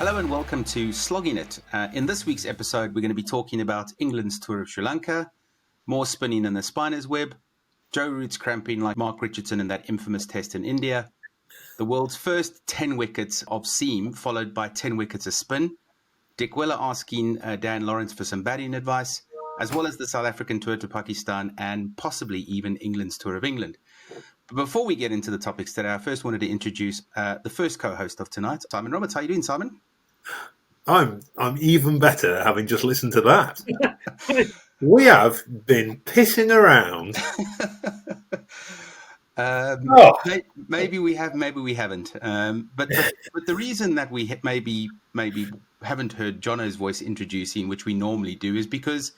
Hello and welcome to Slogging It. In this week's episode, we're going to be talking about England's tour of Sri Lanka, more spinning in the spiner's web, Joe Root's cramping like Mark Richardson in that infamous test in India, the world's first 10 wickets of seam followed by 10 wickets of spin, Dick Weller asking Dan Lawrence for some batting advice, as well as the South African tour to Pakistan and possibly even England's tour of England. But before we get into the topics today, I first wanted to introduce the first co-host of tonight, Simon Roberts. How are you doing, Simon? I'm even better having just listened to that. We have been pissing around. Maybe we have, maybe we haven't. But the reason that we maybe haven't heard Johnno's voice introducing, which we normally do, is because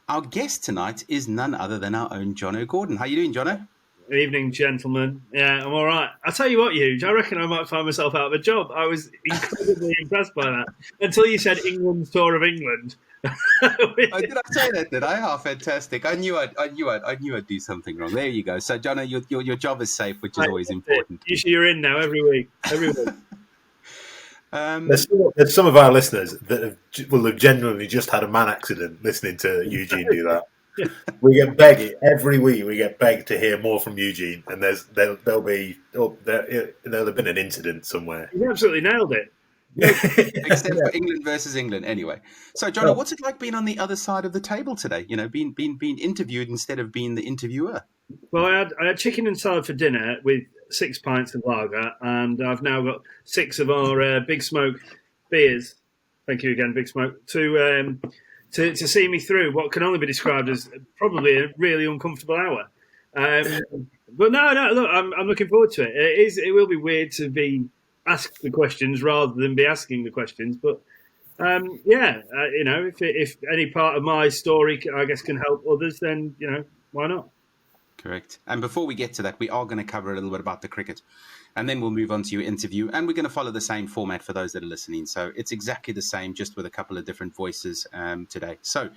our guest tonight is none other than our own Johnno Gordon. How are you doing, Johnno? Evening, gentlemen. Yeah, I'm all right. I'll tell you what, Hughes, I reckon I might find myself out of a job. I was incredibly impressed by that until you said England's tour of England. Did I say that? Did I? Oh, fantastic! I knew I'd do something wrong. There you go. So, Johnno, your job is safe, which is always important. You're in now every week. There's some of our listeners that will have genuinely just had a man accident listening to Eugene do that. We get begged every week. We get begged to hear more from Eugene, and there'll have been an incident somewhere. You absolutely nailed it. Except for England versus England, anyway. So, Johnno, what's it like being on the other side of the table today? You know, being interviewed instead of being the interviewer. Well, I had chicken and salad for dinner with 6 pints of lager, and I've now got 6 of our Big Smoke beers. Thank you again, Big Smoke. To see me through what can only be described as probably a really uncomfortable hour. But no, look, I'm looking forward to it. It will be weird to be asked the questions rather than be asking the questions. But if any part of my story, I guess, can help others, then, why not? Correct. And before we get to that, we are going to cover a little bit about the cricket. And then we'll move on to your interview. And we're going to follow the same format for those that are listening. So it's exactly the same, just with a couple of different voices today. So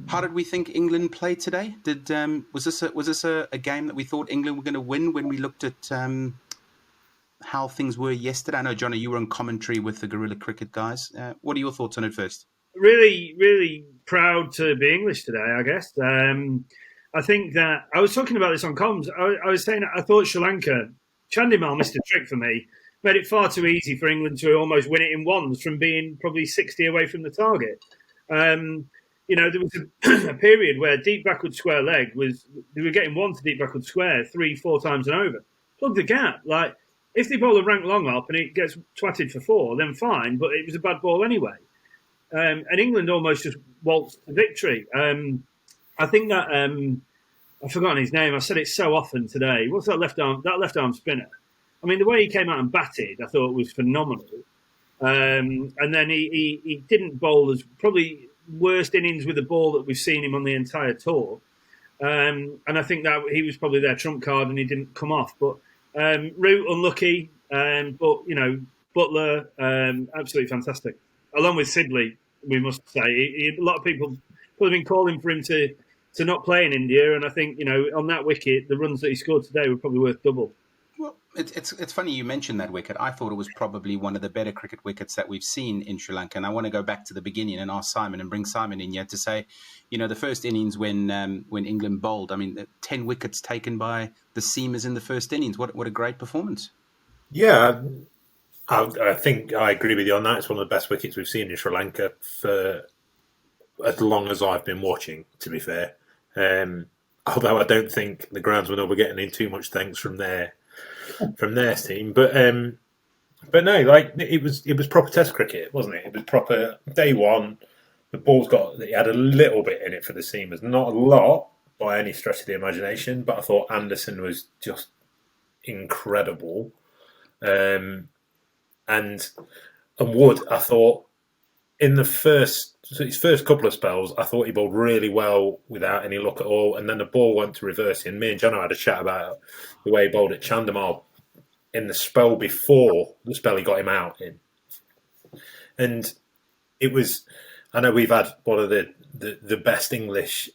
how did we think England played today? Was this a game that we thought England were going to win when we looked at how things were yesterday? I know, Johnny, you were on commentary with the Guerrilla Cricket guys. What are your thoughts on it first? Really, really proud to be English today, I guess. I think that I was talking about this on comms. I was saying I thought Sri Lanka, Chandimal missed a trick for me, made it far too easy for England to almost win it in ones from being probably 60 away from the target. There was a period where deep backward square leg they were getting one to deep backward square 3-4 times and over. Plug the gap. Like, if they bowl a rank long up and it gets twatted for 4, then fine, but it was a bad ball anyway. And England almost just waltzed to victory. I think that I've forgotten his name. I said it so often today. What's that left arm spinner? I mean, the way he came out and batted, I thought was phenomenal. And then he didn't bowl as probably worst innings with the ball that we've seen him on the entire tour. And I think that he was probably their trump card, and he didn't come off. But Root unlucky, but Butler absolutely fantastic. Along with Sibley, we must say, a lot of people have been calling for him to not play in India, and I think, on that wicket, the runs that he scored today were probably worth double. Well, it's funny you mentioned that wicket. I thought it was probably one of the better cricket wickets that we've seen in Sri Lanka, and I want to go back to the beginning and ask Simon and bring Simon in here to say, the first innings when England bowled, 10 wickets taken by the seamers in the first innings. What a great performance. Yeah, I think I agree with you on that. It's one of the best wickets we've seen in Sri Lanka for as long as I've been watching, to be fair. Although I don't think the groundsmen were getting in too much thanks from their team, but no, like it was proper Test cricket, wasn't it? It was proper day one. The ball's it had a little bit in it for the seamers, not a lot by any stretch of the imagination, but I thought Anderson was just incredible, and Wood, I thought in his first couple of spells, I thought he bowled really well without any luck at all. And then the ball went to reverse. And me and Johnno had a chat about the way he bowled at Chandimal in the spell before the spell he got him out in. And it was, I know we've had one of the best English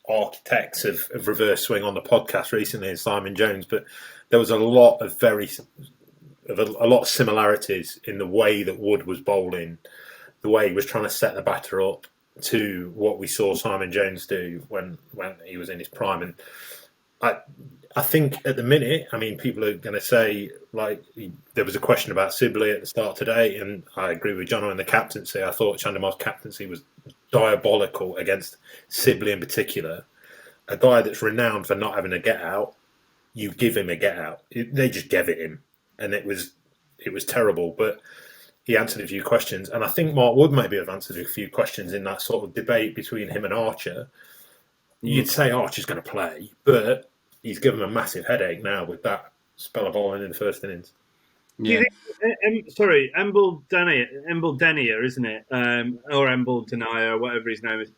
architects of reverse swing on the podcast recently, Simon Jones, but there was a lot of very a lot of similarities in the way that Wood was bowling, the way he was trying to set the batter up to what we saw Simon Jones do when he was in his prime. And I think at the minute, I mean, people are going to say, like, there was a question about Sibley at the start today, and I agree with Johnno in the captaincy. I thought Chandimal's captaincy was diabolical against Sibley in particular. A guy that's renowned for not having a get out, you give him a get out. They just gave it him, and it was terrible. But he answered a few questions, and I think Mark Wood maybe have answered a few questions in that sort of debate between him and Archer. You'd say Archer's going to play, but he's given him a massive headache now with that spell of bowling in the first innings. Yeah. Emble Denier, isn't it? Or Emble Denier, whatever his name is.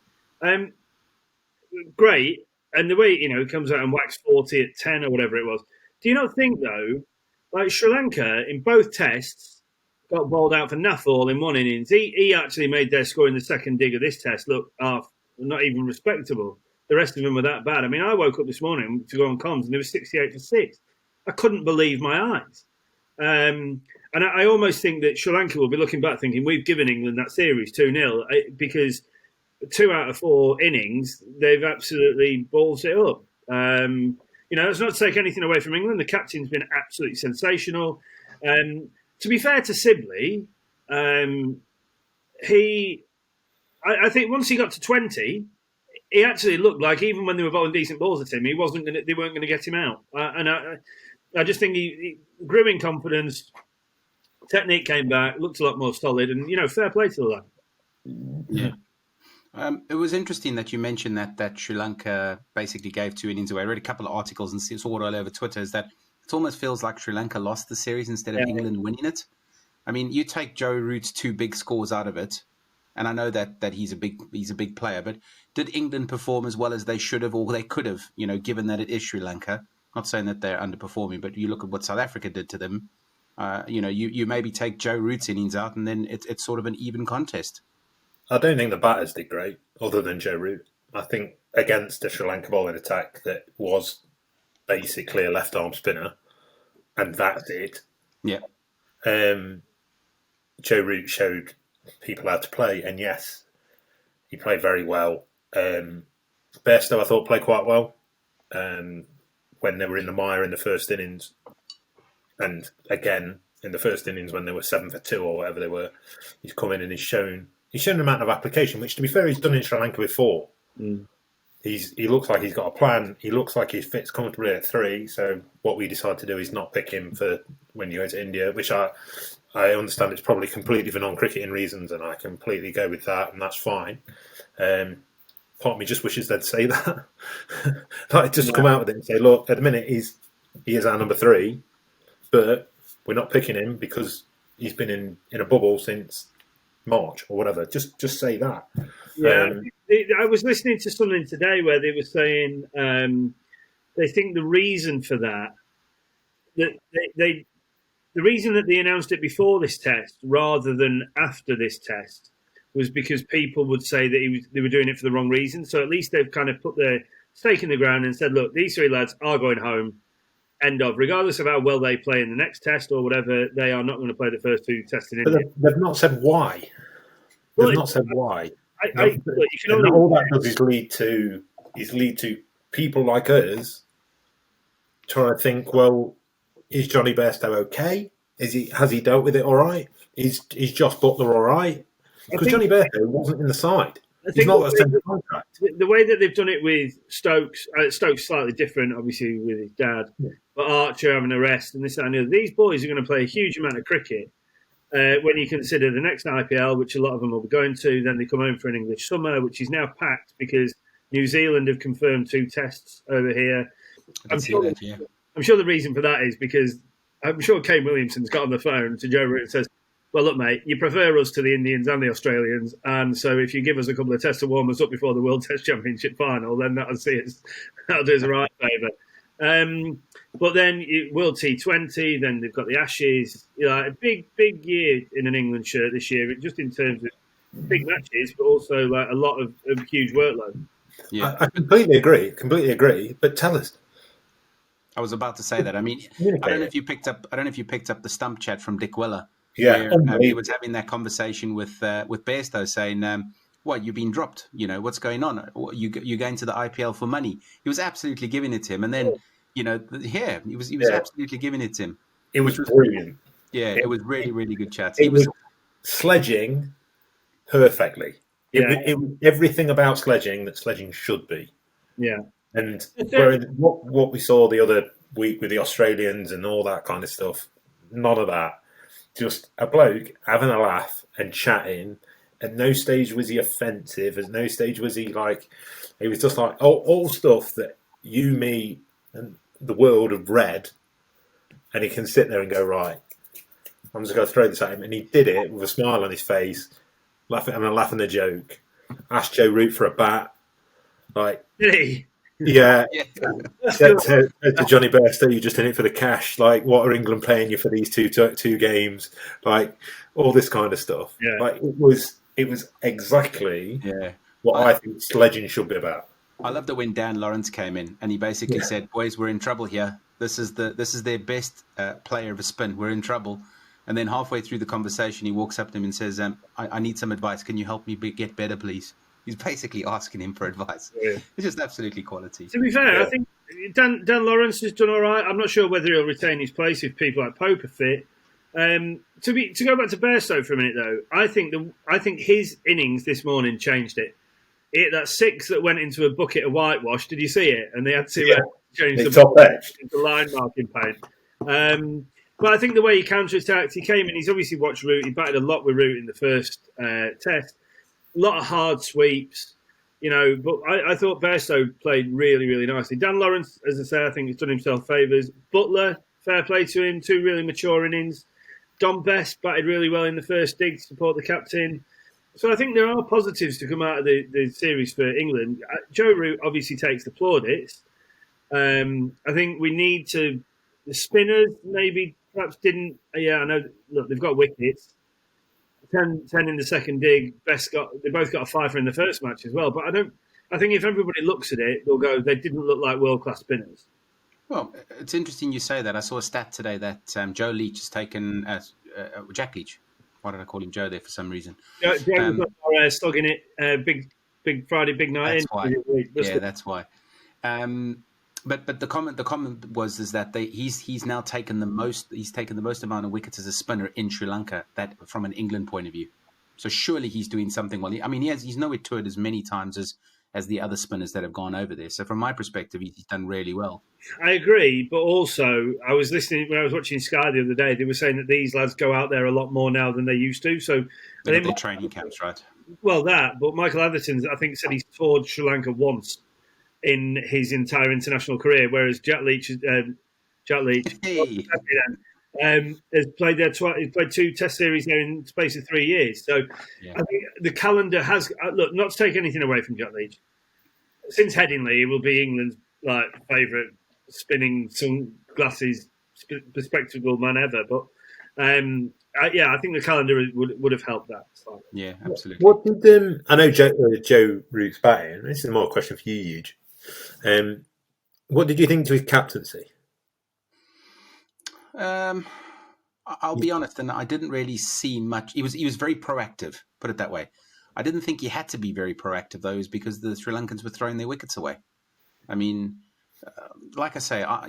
Great. And the way, he comes out and whacks 40 at 10 or whatever it was. Do you not think, though, like Sri Lanka in both tests got bowled out for naff in one innings? He actually made their score in the second dig of this test look not even respectable. The rest of them were that bad. I mean, I woke up this morning to go on comms and there was 68 for 6. I couldn't believe my eyes. And I almost think that Sri Lanka will be looking back thinking we've given England that series 2-0 because 2 out of 4 innings, they've absolutely balls it up. It's not to take anything away from England. The captain's been absolutely sensational. To be fair to Sibley, I think once he got to 20, he actually looked like even when they were bowling decent balls at him, they weren't going to get him out. I just think he grew in confidence. Technique came back, looked a lot more solid, and fair play to the lad. Yeah. It was interesting that you mentioned that Sri Lanka basically gave 2 innings away. I read a couple of articles and saw it all over Twitter. Is that it almost feels like Sri Lanka lost the series instead of England winning it. I mean, you take Joe Root's 2 big scores out of it, and I know that he's a big player, but did England perform as well as they should have or they could have? Given that it is Sri Lanka. Not saying that they're underperforming, but you look at what South Africa did to them. You maybe take Joe Root's innings out, and then it's sort of an even contest. I don't think the batters did great, other than Joe Root. I think against the Sri Lanka bowling attack that was basically a left-arm spinner, and that's it. Yeah. Joe Root showed people how to play, and yes, he played very well. Bairstow, I thought, played quite well when they were in the mire in the first innings, and again in the first innings when they were 7 for 2 or whatever they were. He's come in and he's shown an amount of application, which, to be fair, he's done in Sri Lanka before. He looks like he's got a plan. He looks like he fits comfortably at 3. So what we decided to do is not pick him for when you go to India, which I understand it's probably completely for non-cricketing reasons, and I completely go with that, and that's fine. Part of me just wishes they'd say that. Like, just come out with it and say, look, at the minute he is our number 3, but we're not picking him because he's been in a bubble since March or whatever. Just say that. Yeah, I was listening to something today where they were saying they think the reason for that the reason that they announced it before this test rather than after this test was because people would say that they were doing it for the wrong reason. So at least they've kind of put their stake in the ground and said, look, these 3 lads are going home. End of. Regardless of how well they play in the next test or whatever, they are not going to play the first 2 tests in India. They've not said why. They've not said why. All that does is lead to people like us trying to think, well, is Johnny Bairstow okay? Has he dealt with it all right? Is Josh Butler all right? Because Johnny Bairstow wasn't in the side. He's not got a central contract. The way that they've done it with Stokes slightly different, obviously, with his dad. Yeah. But Archer having a rest and this and the other. These boys are going to play a huge amount of cricket. When you consider the next IPL, which a lot of them will be going to, then they come home for an English summer, which is now packed because New Zealand have confirmed 2 tests over here. I'm sure the reason for that is because I'm sure Kane Williamson's got on the phone to Joe Root and says, well, look, mate, you prefer us to the Indians and the Australians, and so if you give us a couple of tests to warm us up before the World Test Championship final, then that'll do us a right favour. But then World T20, then they've got the Ashes. A big year in an England shirt this year, just in terms of big matches, but also like a lot of huge workload. Yeah, I completely agree. But tell us, I was about to say that. I mean, I don't know if you picked up. I don't know if you picked up the stump chat from Dick Weller, Yeah, where he was having that conversation with Bairstow, saying, "What, you've been dropped? You know what's going on? You're going to the IPL for money?" He was absolutely giving it to him, and then he was absolutely giving it to him. It was brilliant. It was really, really good chat. It was sledging perfectly. It was everything about sledging that sledging should be. Yeah. And what we saw the other week with the Australians and all that kind of stuff, none of that. Just a bloke having a laugh and chatting. At no stage was he offensive. At no stage was he like, he was just like all stuff that you, me, and the world have read. And he can sit there and go, right, I'm just going to throw this at him. And he did it with a smile on his face, laughing the joke. Asked Joe Root for a bat. Like, did he? Yeah. Said to Johnny Bairstow, you're just in it for the cash. Like, what are England paying you for these two games? Like, all this kind of stuff. Yeah. Like, it was exactly what I think sledging should be about. I love that when Dan Lawrence came in and he basically said, "Boys, we're in trouble here. This is their best player of a spin. We're in trouble." And then halfway through the conversation, he walks up to him and says, I need some advice. Can you help me get better, please?" He's basically asking him for advice. Yeah. It's just absolutely quality. To be fair, I think Dan Lawrence has done all right. I'm not sure whether he'll retain his place if people like Pope are fit. To go back to Bairstow for a minute, though, I think his innings this morning changed it. That six that went into a bucket of whitewash. Did you see it? And they had to change the line marking paint. But I think the way he counter-attacked, he came in. He's obviously watched Root. He batted a lot with Root in the first test. A lot of hard sweeps, but I thought Bairstow played really, really nicely. Dan Lawrence, as I say, I think has done himself favours. Butler, fair play to him, 2 really mature innings. Dom Best batted really well in the first dig to support the captain. So I think there are positives to come out of the series for England. Joe Root obviously takes the plaudits. I think we need to... The spinners maybe perhaps didn't... Yeah, I know, look, they've got wickets. 10 in the second dig. They both got a fifer in the first match as well. But I think if everybody looks at it, they'll go, they didn't look like world-class spinners. Well, it's interesting you say that. I saw a stat today that Joe Leach has taken Jack Leach. Why did I call him Joe there for some reason? Joe was slugging it. Big Friday, big night. That's why. Yeah, that's why. But the comment was that he's now taken the most amount of wickets as a spinner in Sri Lanka, that from an England point of view. So surely he's doing something well. He's nowhere toured as many times as the other spinners that have gone over there. So from my perspective, he's done really well. I agree, but also I was listening when I was watching Sky the other day. They were saying that these lads go out there a lot more now than they used to. So their training camps, right? Well, but Michael Atherton, I think, said he's toured Sri Lanka once in his entire international career, whereas Jack Leach has played there twice. He's played 2 Test series there in the space of 3 years. So I think the calendar has not to take anything away from Jack Leach. Since Headingley, he will be England's favourite spinning sunglasses bespectacled man ever. But I think the calendar would have helped that. So. Yeah, absolutely. What did I know Joe Root's batting? This is more a question for you, Huge. What did you think to his captaincy? I'll be honest, and I didn't really see much. He was very proactive, put it that way. I didn't think he had to be very proactive, though, because the Sri Lankans were throwing their wickets away. I mean, like I say, I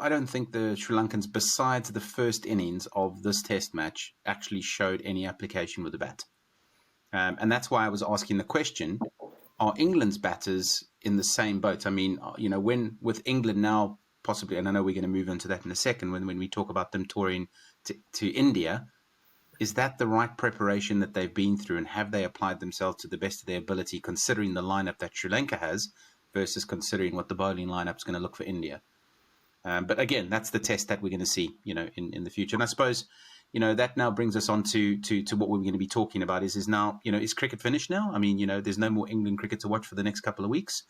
don't think the Sri Lankans, besides the first innings of this Test match, actually showed any application with the bat. And that's why I was asking the question: are England's batters in the same boat? I mean, when with England now possibly, and I know we're going to move into that in a second when we talk about them touring to India, is that the right preparation that they've been through, and have they applied themselves to the best of their ability, considering the lineup that Sri Lanka has versus considering what the bowling lineup is going to look for India? But again, that's the test that we're going to see, in the future. And I suppose, that now brings us on to what we're going to be talking about is now, is cricket finished now? I mean, there's no more England cricket to watch for the next couple of weeks.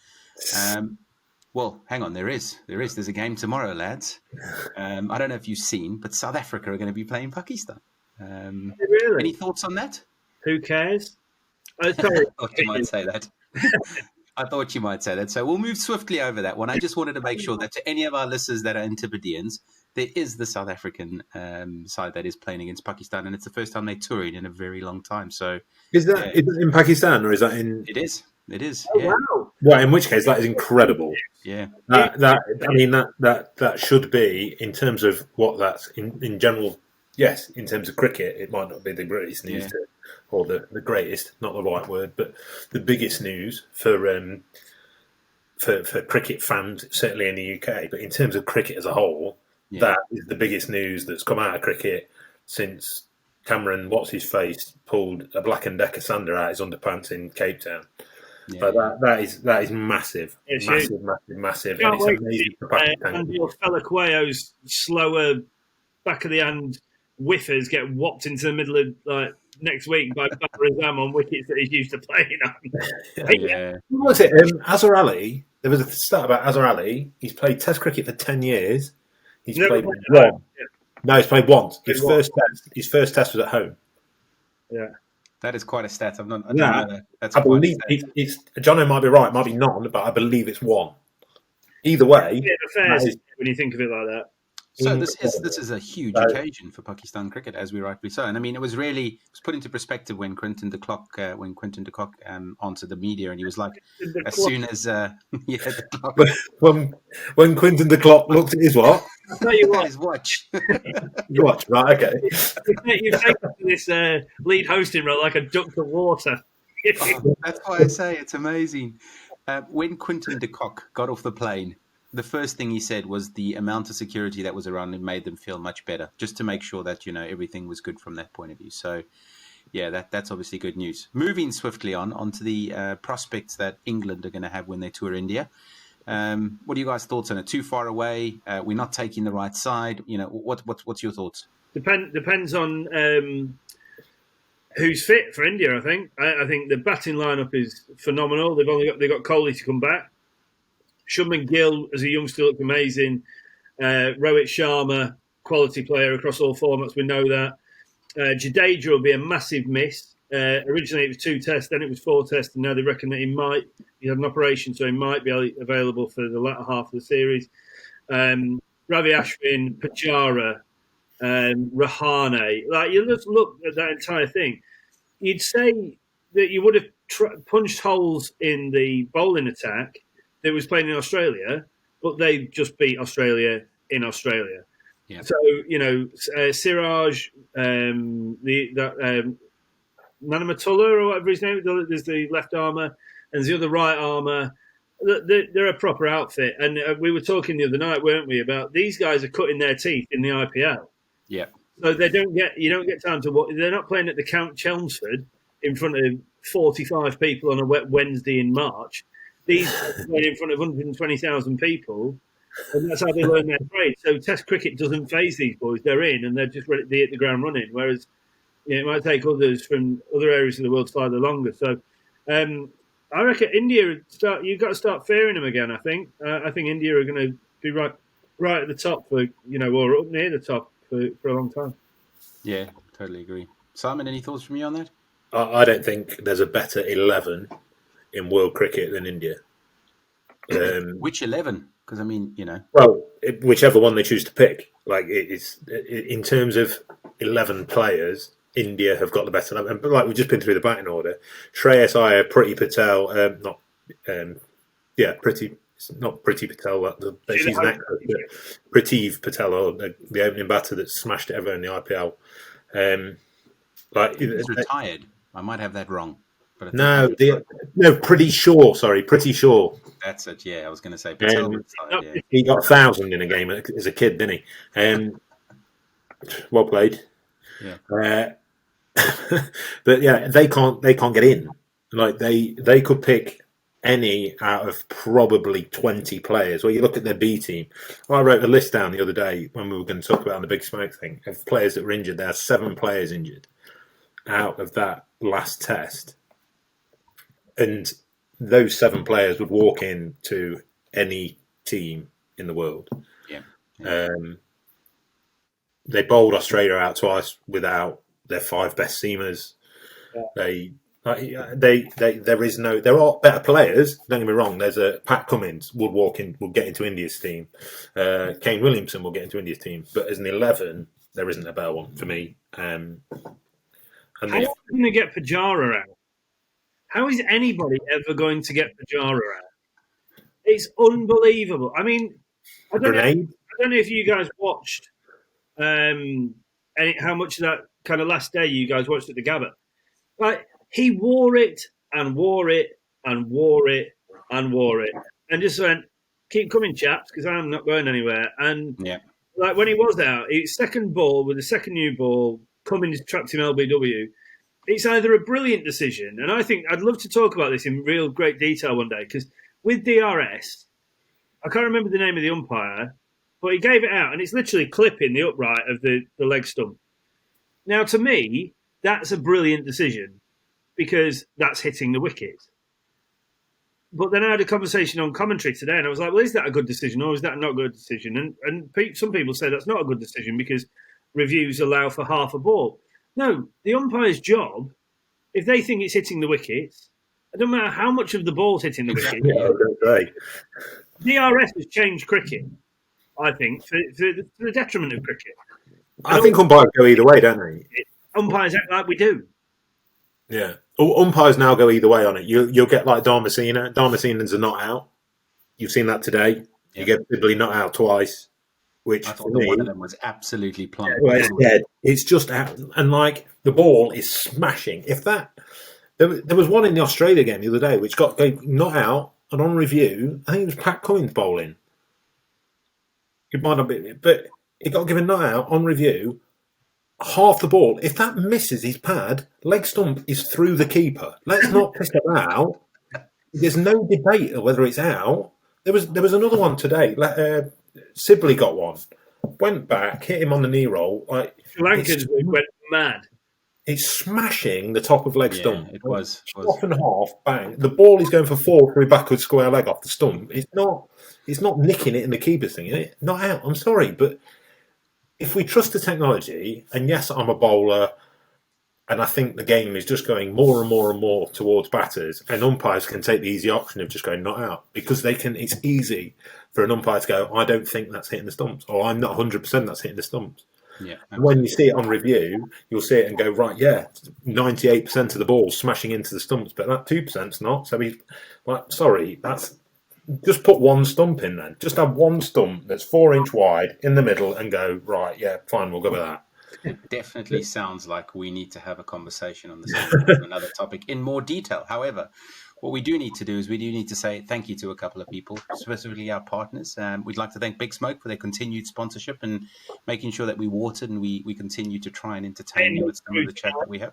Well, hang on, there's a game tomorrow, lads. I don't know if you've seen, but South Africa are going to be playing Pakistan. Really? Any thoughts on that? Who cares? Sorry. I thought you might say that. I thought you might say that. So we'll move swiftly over that one. I just wanted to make sure that to any of our listeners that are Antipodeans, there is the South African side that is playing against Pakistan, and it's the first time they're touring in a very long time. So Is that in Pakistan or is that in? it is. It is. Oh, Yeah. wow. Well, in which case that is incredible. Yeah. That should be in terms of what that's in general. Yes, in terms of cricket, it might not be the greatest news or the greatest, not the right word, but the biggest news for cricket fans, certainly in the UK. But in terms of cricket as a whole, that is the biggest news that's come out of cricket since Cameron, what's his face, pulled a Black and Decker sander out his underpants in Cape Town. Yeah. But that is massive, massive. And it's amazing for Pakistan. And your fella Cuello's slower back of the hand whiffers get whopped into the middle of next week by Babar Azam on wickets that he's used to playing on. Yeah. What was it? Azhar Ali. There was a stat about Azhar Ali. He's played Test cricket for 10 years. He's played one. Yeah. No, he's played once. His first test was at home. Yeah. That is quite a stat. I don't know that. That's I quite believe a stat. it's Johnno might be right, might be none, but I believe it's one. Either way, when you think of it like that. So this is a huge occasion for Pakistan cricket, as we rightly so. And I mean, it was put into perspective when Quinton de Kock answered the media, and he was like, as soon as the clock. when Quinton de Kock looked at his what? I'll tell you what, his watch. Watch, right? Okay. You've taken this lead hosting role like a duck to water. That's why I say it's amazing. When Quinton de Kock got off the plane, the first thing he said was the amount of security that was around him made them feel much better, just to make sure that, everything was good from that point of view. So, yeah, that's obviously good news. Moving swiftly onto the prospects that England are going to have when they tour India. What are you guys' thoughts on it? Too far away? We're not taking the right side? What's your thoughts? Depends on who's fit for India. I think the batting lineup is phenomenal. They've got Kohli to come back. Shubman Gill, as a youngster, looked amazing. Rohit Sharma, quality player across all formats. We know that. Jadeja will be a massive miss. Originally, it was 2 tests, then it was 4 tests, and now they reckon that he had an operation, so he might be available for the latter half of the series. Ravi Ashwin, Pujara, Rahane. You just look at that entire thing. You'd say that you would have punched holes in the bowling attack that was playing in Australia, but they just beat Australia in Australia. Yeah. So, Siraj, Nanamatullah or whatever his name, there's the left armour, and there's the other right armour. They're a proper outfit. And we were talking the other night, weren't we, about these guys are cutting their teeth in the IPL. Yeah. So you don't get time to watch. They're not playing at the Count Chelmsford in front of 45 people on a wet Wednesday in March. These are playing in front of 120,000 people, and that's how they learn their trade. So Test cricket doesn't faze these boys. They're in, and they're just ready to hit the ground running. Whereas it might take others from other areas of the world slightly longer. So I reckon India you've got to start fearing them again. I think India are going to be right at the top for or up near the top for a long time. Yeah, totally agree. Simon, any thoughts from you on that? I don't think there's a better 11 in world cricket than India. Which 11? Because well, whichever one they choose to pick. It's in terms of 11 players, India have got the better. But we've just been through the batting order. Shreyas Iyer, Priti Patel, not Priti Patel. She's an actress. Prativ Patel, the opening batter that smashed it ever in the IPL. He's retired. I might have that wrong. But Pretty Shaw. Sorry, Pretty Shaw. That's it. Yeah, I was going to say Patel retired. Yeah. He got 1,000 in a game as a kid, didn't he? Well played. Yeah. But yeah, they can't get in. They could pick any out of probably 20 players. Well, you look at their B team. I wrote a list down the other day when we were going to talk about the Big Smoke thing of players that were injured. There are 7 players injured out of that last test. And those 7 players would walk into any team in the world. Yeah. They bowled Australia out twice without their 5 best seamers. Yeah. There is no. There are better players. Don't get me wrong. There's a Pat Cummins will get into India's team. Kane Williamson will get into India's team. But as an 11, there isn't a better one for me. And how are you going to get Pujara out? How is anybody ever going to get Pujara out? It's unbelievable. I mean, I don't know if you guys watched how much of that kind of last day you guys watched at the Gabba. Like, he wore it and wore it and wore it and wore it and just went, keep coming, chaps, because I'm not going anywhere. And like when he was out, his second ball with the second new ball, Cummins trapped him LBW. It's either a brilliant decision, and I think I'd love to talk about this in real great detail one day, because with DRS, I can't remember the name of the umpire, but he gave it out, and it's literally clipping the upright of the leg stump. Now, to me, that's a brilliant decision, because that's hitting the wicket. But then I had a conversation on commentary today, and I was like, well, is that a good decision, or is that not a good decision? And some people say that's not a good decision because reviews allow for half a ball. No, the umpire's job, if they think it's hitting the wickets, it doesn't matter how much of the ball's hitting the wicket. Yeah, I was going to say. DRS has changed cricket, I think, for the detriment of cricket. I think umpires go either way, don't they? Umpires act like we do. Yeah. Umpires now go either way on it. You'll get like Dharmasena. Dharmasena's a not out. You've seen that today. You get Sibley not out twice. Which I thought one of them was absolutely plumb. It's just out. And like the ball is smashing. If that... There was one in the Australia game the other day which got not out, and on review, I think it was Pat Cummins bowling. It might not be, but it got given not out on review. Half the ball, if that misses his pad, leg stump is through the keeper. Let's not piss it out. There's no debate of whether it's out. There was another one today. Sibley got one, went back, hit him on the knee roll. Like Sri Lankans went mad. It's smashing the top of leg stump. It was. Off and half, bang. The ball is going for 4 through backward square leg off the stump. It's not nicking it in the keeper's thing. It's not out. I'm sorry, but if we trust the technology, and yes, I'm a bowler, and I think the game is just going more and more and more towards batters, and umpires can take the easy option of just going not out, because they can. It's easy for an umpire to go, I don't think that's hitting the stumps, or I'm not 100% that's hitting the stumps. Yeah. And when you see it on review, you'll see it and go, right, 98% of the ball smashing into the stumps, but that 2%'s not. So he's like, sorry, that's just put one stump in then. Just have one stump that's 4-inch wide in the middle and go, right, fine, we'll go with that. It definitely sounds like we need to have a conversation on this another topic in more detail. However, what we do need to do is we do need to say thank you to a couple of people, specifically our partners. We'd like to thank Big Smoke for their continued sponsorship and making sure that we watered and we continue to try and entertain you with some of the chat that we have.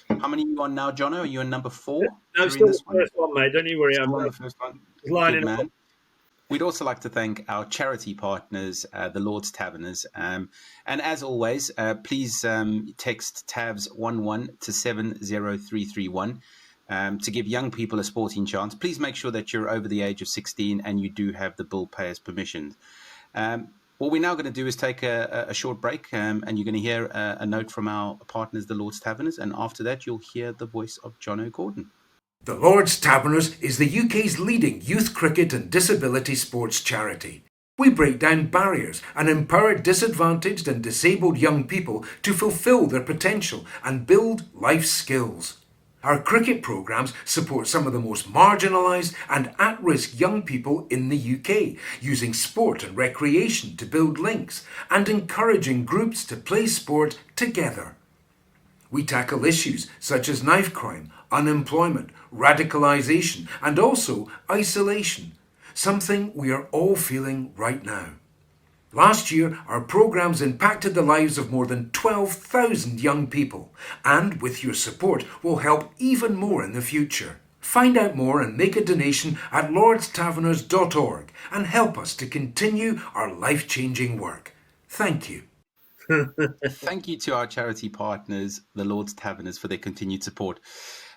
How many are you on now, Johnno? Are you on number 4? No, still the first one, mate. Don't you worry. I'm on the first one. Good man. We'd also like to thank our charity partners, the Lord's Taverners. And as always, please text TAVS11 to 70331 to give young people a sporting chance. Please make sure that you're over the age of 16 and you do have the bill payer's permission. What we're now going to do is take a short break, and you're going to hear a note from our partners, the Lord's Taverners. And after that, you'll hear the voice of Johnno Gordon. The Lord's Taverners is the UK's leading youth cricket and disability sports charity. We break down barriers and empower disadvantaged and disabled young people to fulfil their potential and build life skills. Our cricket programmes support some of the most marginalised and at-risk young people in the UK, using sport and recreation to build links and encouraging groups to play sport together. We tackle issues such as knife crime, unemployment, radicalisation and also isolation, something we are all feeling right now. Last year, our programmes impacted the lives of more than 12,000 young people, and with your support will help even more in the future. Find out more and make a donation at lordstaverners.org and help us to continue our life-changing work. Thank you. Thank you to our charity partners, the Lord's Taverners, for their continued support.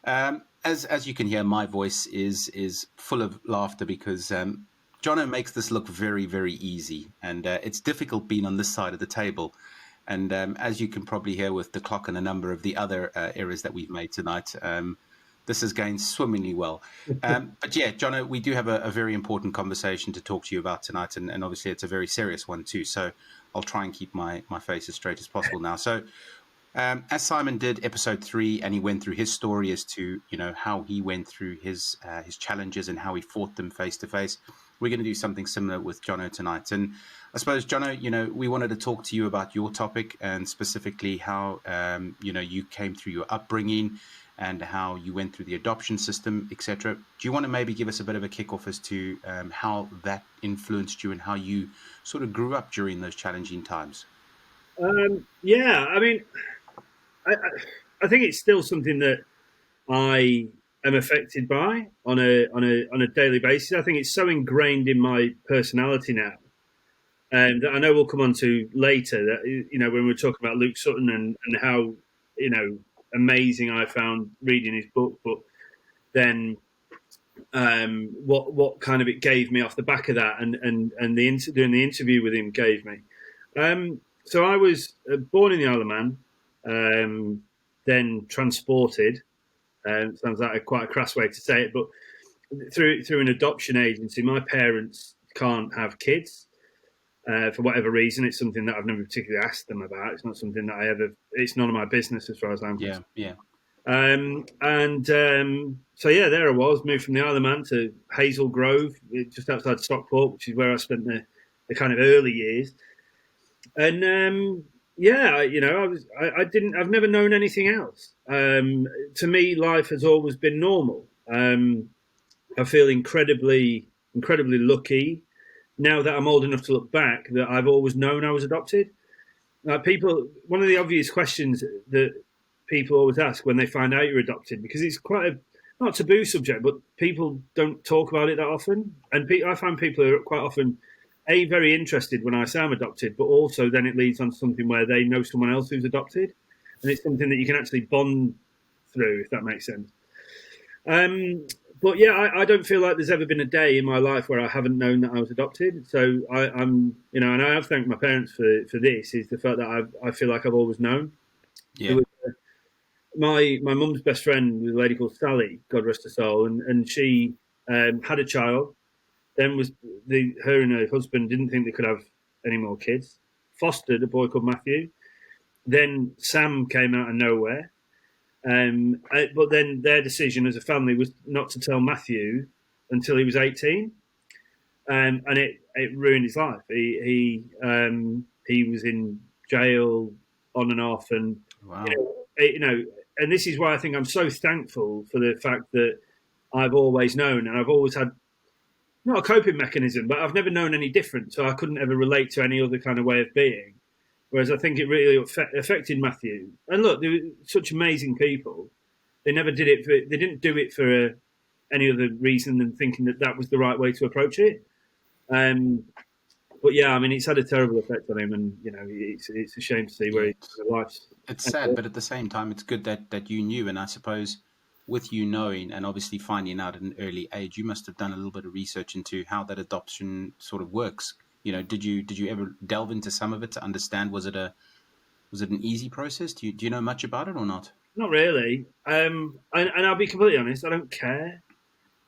As you can hear, my voice is full of laughter because Johnno makes this look very, very easy, and it's difficult being on this side of the table. And as you can probably hear with the clock and a number of the other errors that we've made tonight, this is going swimmingly well. But yeah, Johnno, we do have a very important conversation to talk to you about tonight, and obviously it's a very serious one too. So I'll try and keep my face as straight as possible now. So as Simon did episode 3, and he went through his story as to how he went through his challenges and how he fought them face to face, we're going to do something similar with Johnno tonight. And I suppose, Johnno, we wanted to talk to you about your topic, and specifically how you came through your upbringing and how you went through the adoption system, etc. Do you want to maybe give us a bit of a kickoff as to how that influenced you and how you sort of grew up during those challenging times? Yeah, I mean, I think it's still something that I am affected by on a daily basis. I think it's so ingrained in my personality now, and that I know we'll come on to later. That when we're talking about Luke Sutton and how amazing I found reading his book, but then what kind of it gave me off the back of that, and doing the interview with him gave me. So I was born in the Isle of Man, then transported. Sounds like quite a crass way to say it, but through an adoption agency. My parents can't have kids for whatever reason. It's something that I've never particularly asked them about. It's not something that it's none of my business as far as I'm concerned. Yeah. So yeah, there I was, moved from the Isle of Man to Hazel Grove, just outside Stockport, which is where I spent the kind of early years. And I've never known anything else. To me, life has always been normal. I feel incredibly lucky now that I'm old enough to look back that I've always known I was adopted. One of the obvious questions that people always ask when they find out you're adopted, because it's quite not taboo subject, but people don't talk about it that often. And I find people are quite often very interested when I say I'm adopted, but also then it leads on to something where they know someone else who's adopted, and it's something that you can actually bond through, if that makes sense. But yeah, I don't feel like there's ever been a day in my life where I haven't known that I was adopted. So I'm and I have thanked my parents for this, is the fact that I feel like I've always known. Yeah. My mum's best friend was a lady called Sally, God rest her soul, and she had a child. Then her and her husband didn't think they could have any more kids. Fostered a boy called Matthew. Then Sam came out of nowhere. But then their decision as a family was not to tell Matthew until he was 18. And it ruined his life. He was in jail on and off, and wow. And this is why I think I'm so thankful for the fact that I've always known, and I've always had not a coping mechanism, but I've never known any different, so I couldn't ever relate to any other kind of way of being. Whereas I think it really affected Matthew. And look, they were such amazing people. They never did it. They didn't do it for any other reason than thinking that was the right way to approach it. But yeah, I mean, it's had a terrible effect on him, and it's a shame to see where his life's. It's sad, but at the same time, it's good that you knew. And I suppose with you knowing and obviously finding out at an early age, you must have done a little bit of research into how that adoption sort of works. Did you ever delve into some of it to understand? Was it an easy process? Do you know much about it or not? Not really. And I'll be completely honest, I don't care.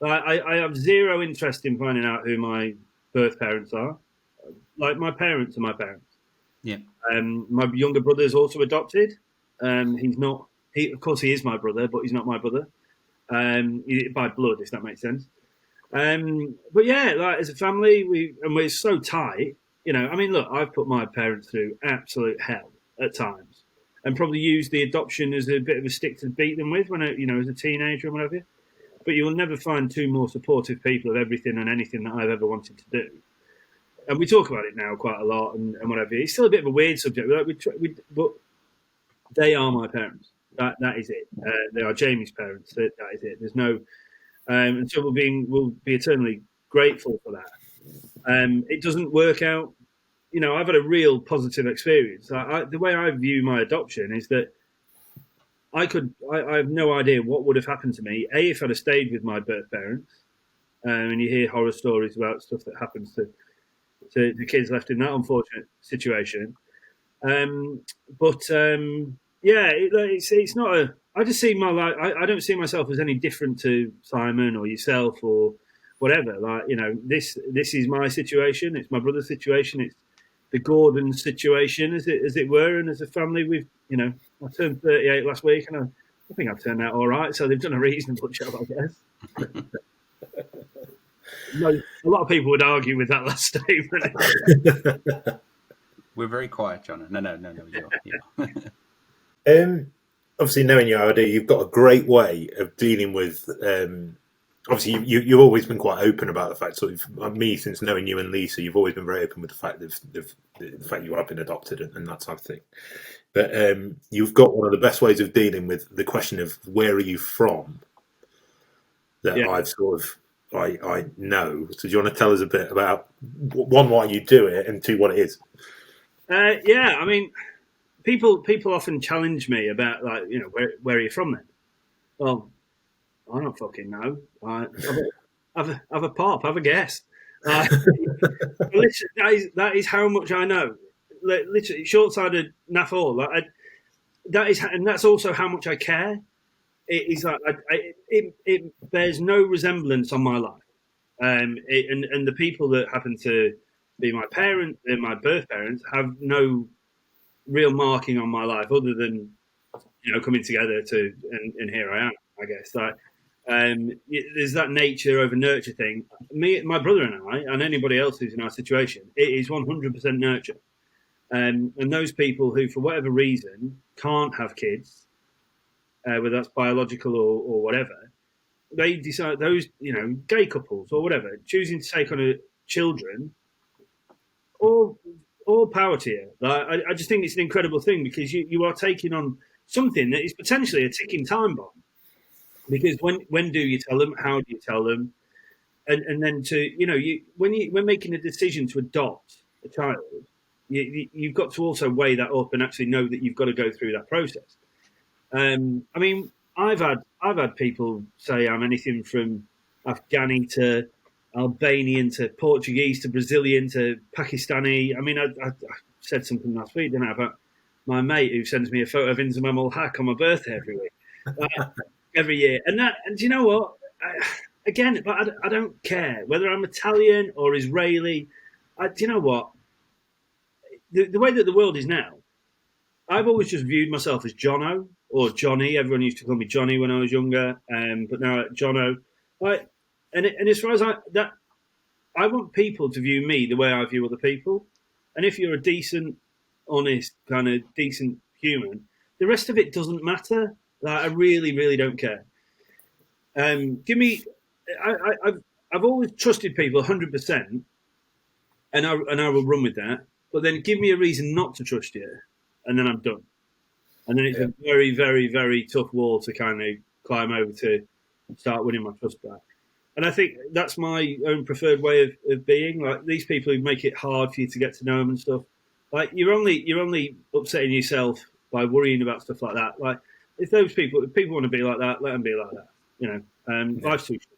I have zero interest in finding out who my birth parents are. Like, my parents are my parents. Yeah. My younger brother is also adopted. He's not. Of course, he is my brother, but he's not my brother by blood, if that makes sense. But yeah, like, as a family, we're so tight. I mean, look, I've put my parents through absolute hell at times, and probably used the adoption as a bit of a stick to beat them with when as a teenager or whatever. But you will never find two more supportive people of everything and anything that I've ever wanted to do. And we talk about it now quite a lot and whatever. It's still a bit of a weird subject, but they are my parents. That is it. They are Jamie's parents. That is it. There's no, and so we'll be eternally grateful for that. It doesn't work out. I've had a real positive experience. The way I view my adoption is that I have no idea what would have happened to me. If I'd have stayed with my birth parents, and you hear horror stories about stuff that happens to the kids left in that unfortunate situation. Yeah, it's not I just see my life. I don't see myself as any different to Simon or yourself or whatever. Like, you know, this is my situation. It's my brother's situation. It's the Gordon situation, as it were. And as a family, we've, you know, I turned 38 last week, and I think I've turned out all right. So they've done a reasonable job, I guess. No, a lot of people would argue with that last statement. We're very quiet, John. No. You're. Obviously, knowing you, Aldi, you've got a great way of dealing with. Obviously, you've always been quite open about the fact. Sort of me, since knowing you and Lisa, you've always been very open with the fact that the fact you have been adopted and that type of thing. But you've got one of the best ways of dealing with the question of where are you from. That I've sort of I know. So do you want to tell us a bit about one, why you do it, and two, what it is? I mean, people often challenge me about, like, you know, where are you from then? Well, I don't fucking know. Have a pop, have a guess. Literally, that is how much I know. Literally, short-sighted naff all. Like, and that's also how much I care. It is like it bears no resemblance on my life, and the people that happen to be my parents and my birth parents have no real marking on my life other than, you know, coming together and here I am, I guess. Like, there's that nature over nurture thing. Me, my brother and I, and anybody else who's in our situation, it is 100% nurture. And those people who, for whatever reason, can't have kids, whether that's biological or whatever, they decide, those, you know, gay couples or whatever, choosing to take on children, all power to you. Like, I just think it's an incredible thing, because you are taking on something that is potentially a ticking time bomb. Because when do you tell them? How do you tell them? And then to, you know, when making a decision to adopt a child, you've got to also weigh that up and actually know that you've got to go through that process. I mean, I've had people say I'm anything from Afghani to Albanian to Portuguese to Brazilian to Pakistani. I mean, I said something last week, didn't I, about my mate who sends me a photo of Inzamam ul Haq on my birthday every week, every year. And do you know what? I don't care whether I'm Italian or Israeli. Do you know what? The way that the world is now, I've always just viewed myself as Johnno or Johnny. Everyone used to call me Johnny when I was younger, but now Johnno. Right? And as far as I want people to view me the way I view other people. And if you're a decent, honest, kind of decent human, the rest of it doesn't matter. Like, I really, really don't care. I've always trusted people 100%, and I will run with that. But then give me a reason not to trust you, and then I'm done. And then it's a very, very, very tough wall to kind of climb over to start winning my trust back. And I think that's my own preferred way of being. Like, these people who make it hard for you to get to know them and stuff. Like, you're only upsetting yourself by worrying about stuff like that. Like, if people want to be like that, let them be like that. You know, life's too short.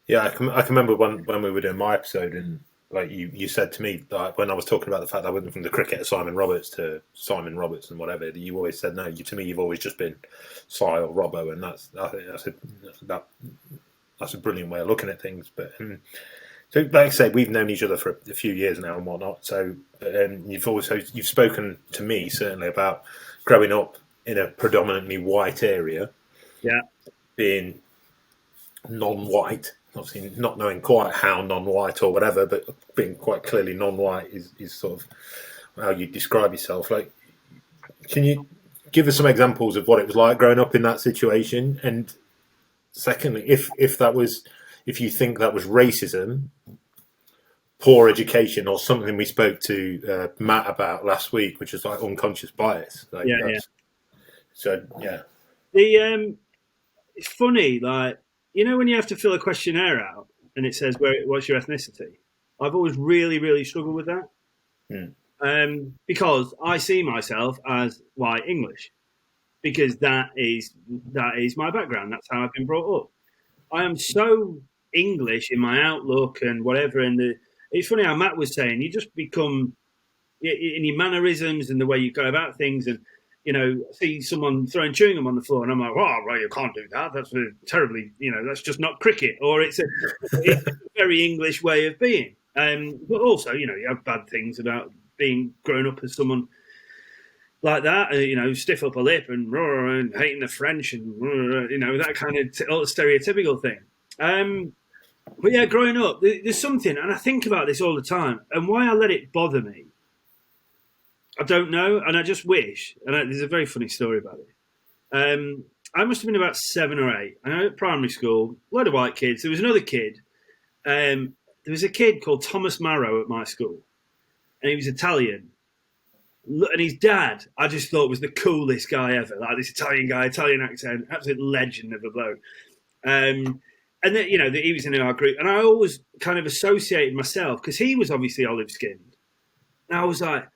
Yeah, I can remember when we were doing my episode, and like you said to me, like, when I was talking about the fact that I went from the cricketer Simon Roberts to Simon Roberts and whatever, you always said, no, to me you've always just been Si or Robbo, and I think that's a brilliant way of looking at things. But so, like I say, we've known each other for a few years now and whatnot. So you've spoken to me certainly about growing up in a predominantly white area, being non-white. Obviously, not knowing quite how non-white or whatever, but being quite clearly non-white is sort of how you describe yourself. Like, can you give us some examples of what it was like growing up in that situation? And secondly, if you think that was racism, poor education, or something we spoke to Matt about last week, which is like unconscious bias. Like, So it's funny, like, you know, when you have to fill a questionnaire out and it says what's your ethnicity, I've always really, really struggled with that. Because I see myself as white English, because that is my background. That's how I've been brought up. I am so English in my outlook and whatever. And it's funny how Matt was saying, you just become in your mannerisms and the way you go about things. And, see someone throwing chewing gum on the floor, and I'm like, "Oh, right, you can't do that. That's terribly, that's just not cricket." Or it's a very English way of being. But also, you have bad things about being grown up as someone like that, stiff upper lip and hating the French and that kind of stereotypical thing. But yeah, growing up, there's something, and I think about this all the time, and why I let it bother me, I don't know, and I just wish, and there's a very funny story about it. I must have been about 7 or 8. I know at primary school, a lot of white kids. There was another kid. There was a kid called Thomas Marrow at my school, and he was Italian. And his dad, I just thought was the coolest guy ever. Like this Italian guy, Italian accent, absolute legend of a bloke. And then, he was in our group, and I always kind of associated myself because he was obviously olive skinned. And I was like,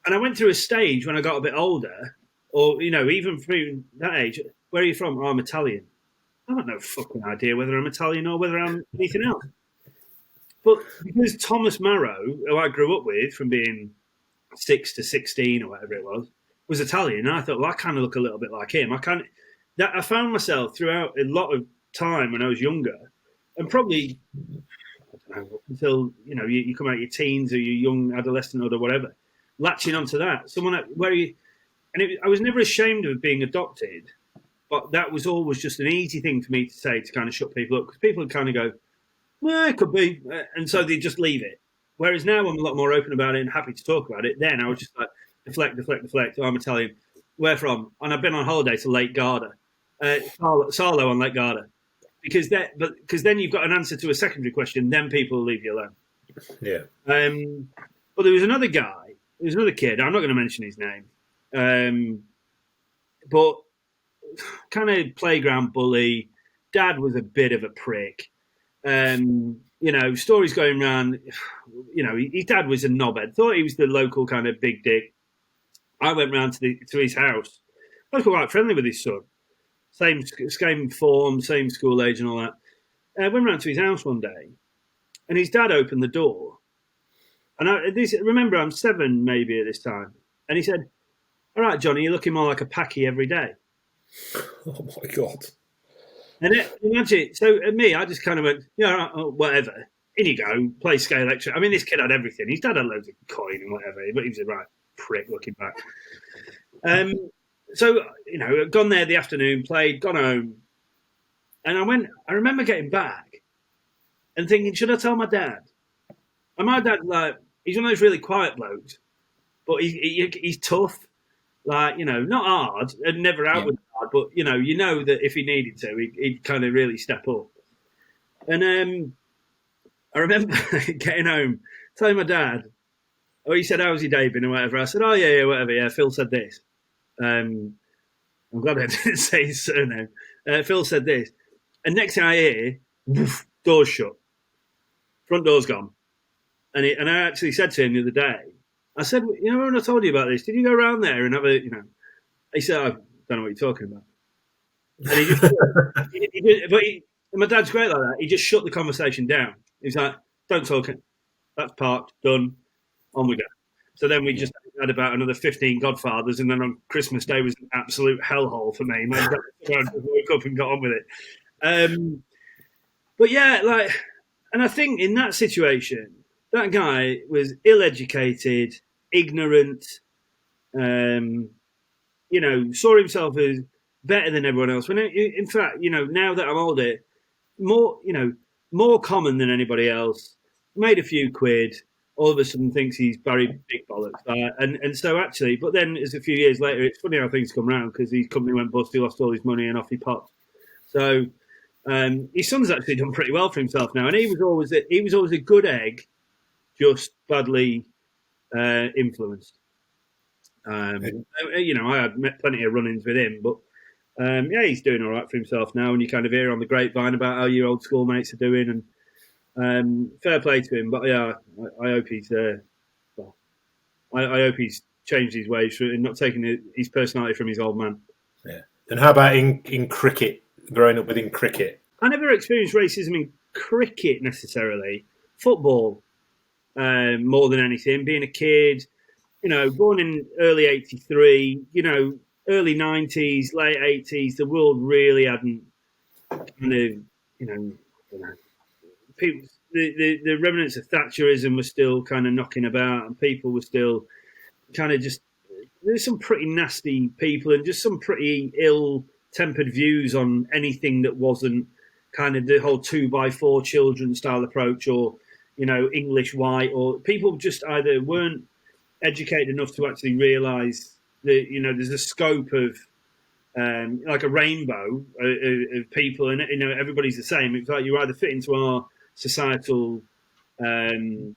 and I went through a stage when I got a bit older, or even through that age. Where are you from? Oh, I'm Italian. I have no fucking idea whether I'm Italian or whether I'm anything else. But because Thomas Marrow, who I grew up with from being 6 to 16 or whatever it was Italian, and I thought, well, I kind of look a little bit like him. I found myself throughout a lot of time when I was younger, and probably I don't know, until you come out your teens or your young adolescent or whatever, latching onto that. I was never ashamed of being adopted, but that was always just an easy thing for me to say to kind of shut people up, because people would kind of go, well, it could be, and so they just leave it. Whereas now I'm a lot more open about it and happy to talk about it. Then I was just like, deflect. Oh, I'm Italian. Where from? And I've been on holiday to Lake Garda, Sarlo on Lake Garda, because then you've got an answer to a secondary question. Then people will leave you alone. Yeah. But there was another guy. There was another kid. I'm not going to mention his name, but kind of playground bully. Dad was a bit of a prick. Stories going around, his dad was a knobhead, thought he was the local kind of big dick. I went round to his house. I was quite friendly with his son. Same form, same school age and all that. I went round to his house one day, and his dad opened the door. And remember, I'm 7 maybe at this time. And he said, all right, Johnny, you're looking more like a Paki every day. Oh, my God. And imagine, so at me, I just kind of went, whatever. In you go, play scale lecture. I mean, this kid had everything. His dad had loads of coin and whatever, but he was a right prick looking back. So, gone there the afternoon, played, gone home. And I remember getting back and thinking, should I tell my dad? And my dad, he's one of those really quiet blokes, but he's tough. Not hard and never out with hard, but that if he needed to, he'd kind of really step up. And I remember getting home, telling my dad, he said, how's your day been or whatever. I said, oh yeah, whatever. Yeah, Phil said this. I'm glad I didn't say his surname. Phil said this. And next thing I hear, woof, door's shut. Front door's gone. And I actually said to him the other day, I said, when I told you about this, did you go around there and have a, He said, I don't know what you're talking about. And he just, my dad's great like that. He just shut the conversation down. He's like, don't talk. That's parked, done, on we go. So then we just had about another 15 Godfathers, and then on Christmas Day was an absolute hellhole for me. My dad woke up and got on with it. But yeah, and I think in that situation, that guy was ill-educated, ignorant, saw himself as better than everyone else. When in fact, now that I'm older, more common than anybody else, made a few quid, all of a sudden thinks he's Barry Big Bollocks. And so actually, but then as a few years later, it's funny how things come around, because his company went bust, he lost all his money and off he popped. So his son's actually done pretty well for himself now. And he was always a good egg, just badly influenced. I had plenty of run-ins with him, but he's doing all right for himself now. And you kind of hear on the grapevine about how your old schoolmates are doing, and fair play to him. But yeah, I hope he's I hope he's changed his ways and not taking his personality from his old man. Yeah. And how about in cricket? Growing up within cricket, I never experienced racism in cricket necessarily. Football. More than anything, being a kid, born in early '83, early '90s, late '80s, the world really hadn't kind of, people, the remnants of Thatcherism were still kind of knocking about, and people were still kind of just, there's some pretty nasty people and just some pretty ill-tempered views on anything that wasn't kind of the whole 2x4 children style approach, or, English white, or people just either weren't educated enough to actually realise that, there's a scope of, like a rainbow of people, and everybody's the same. It's like you either fit into our societal kind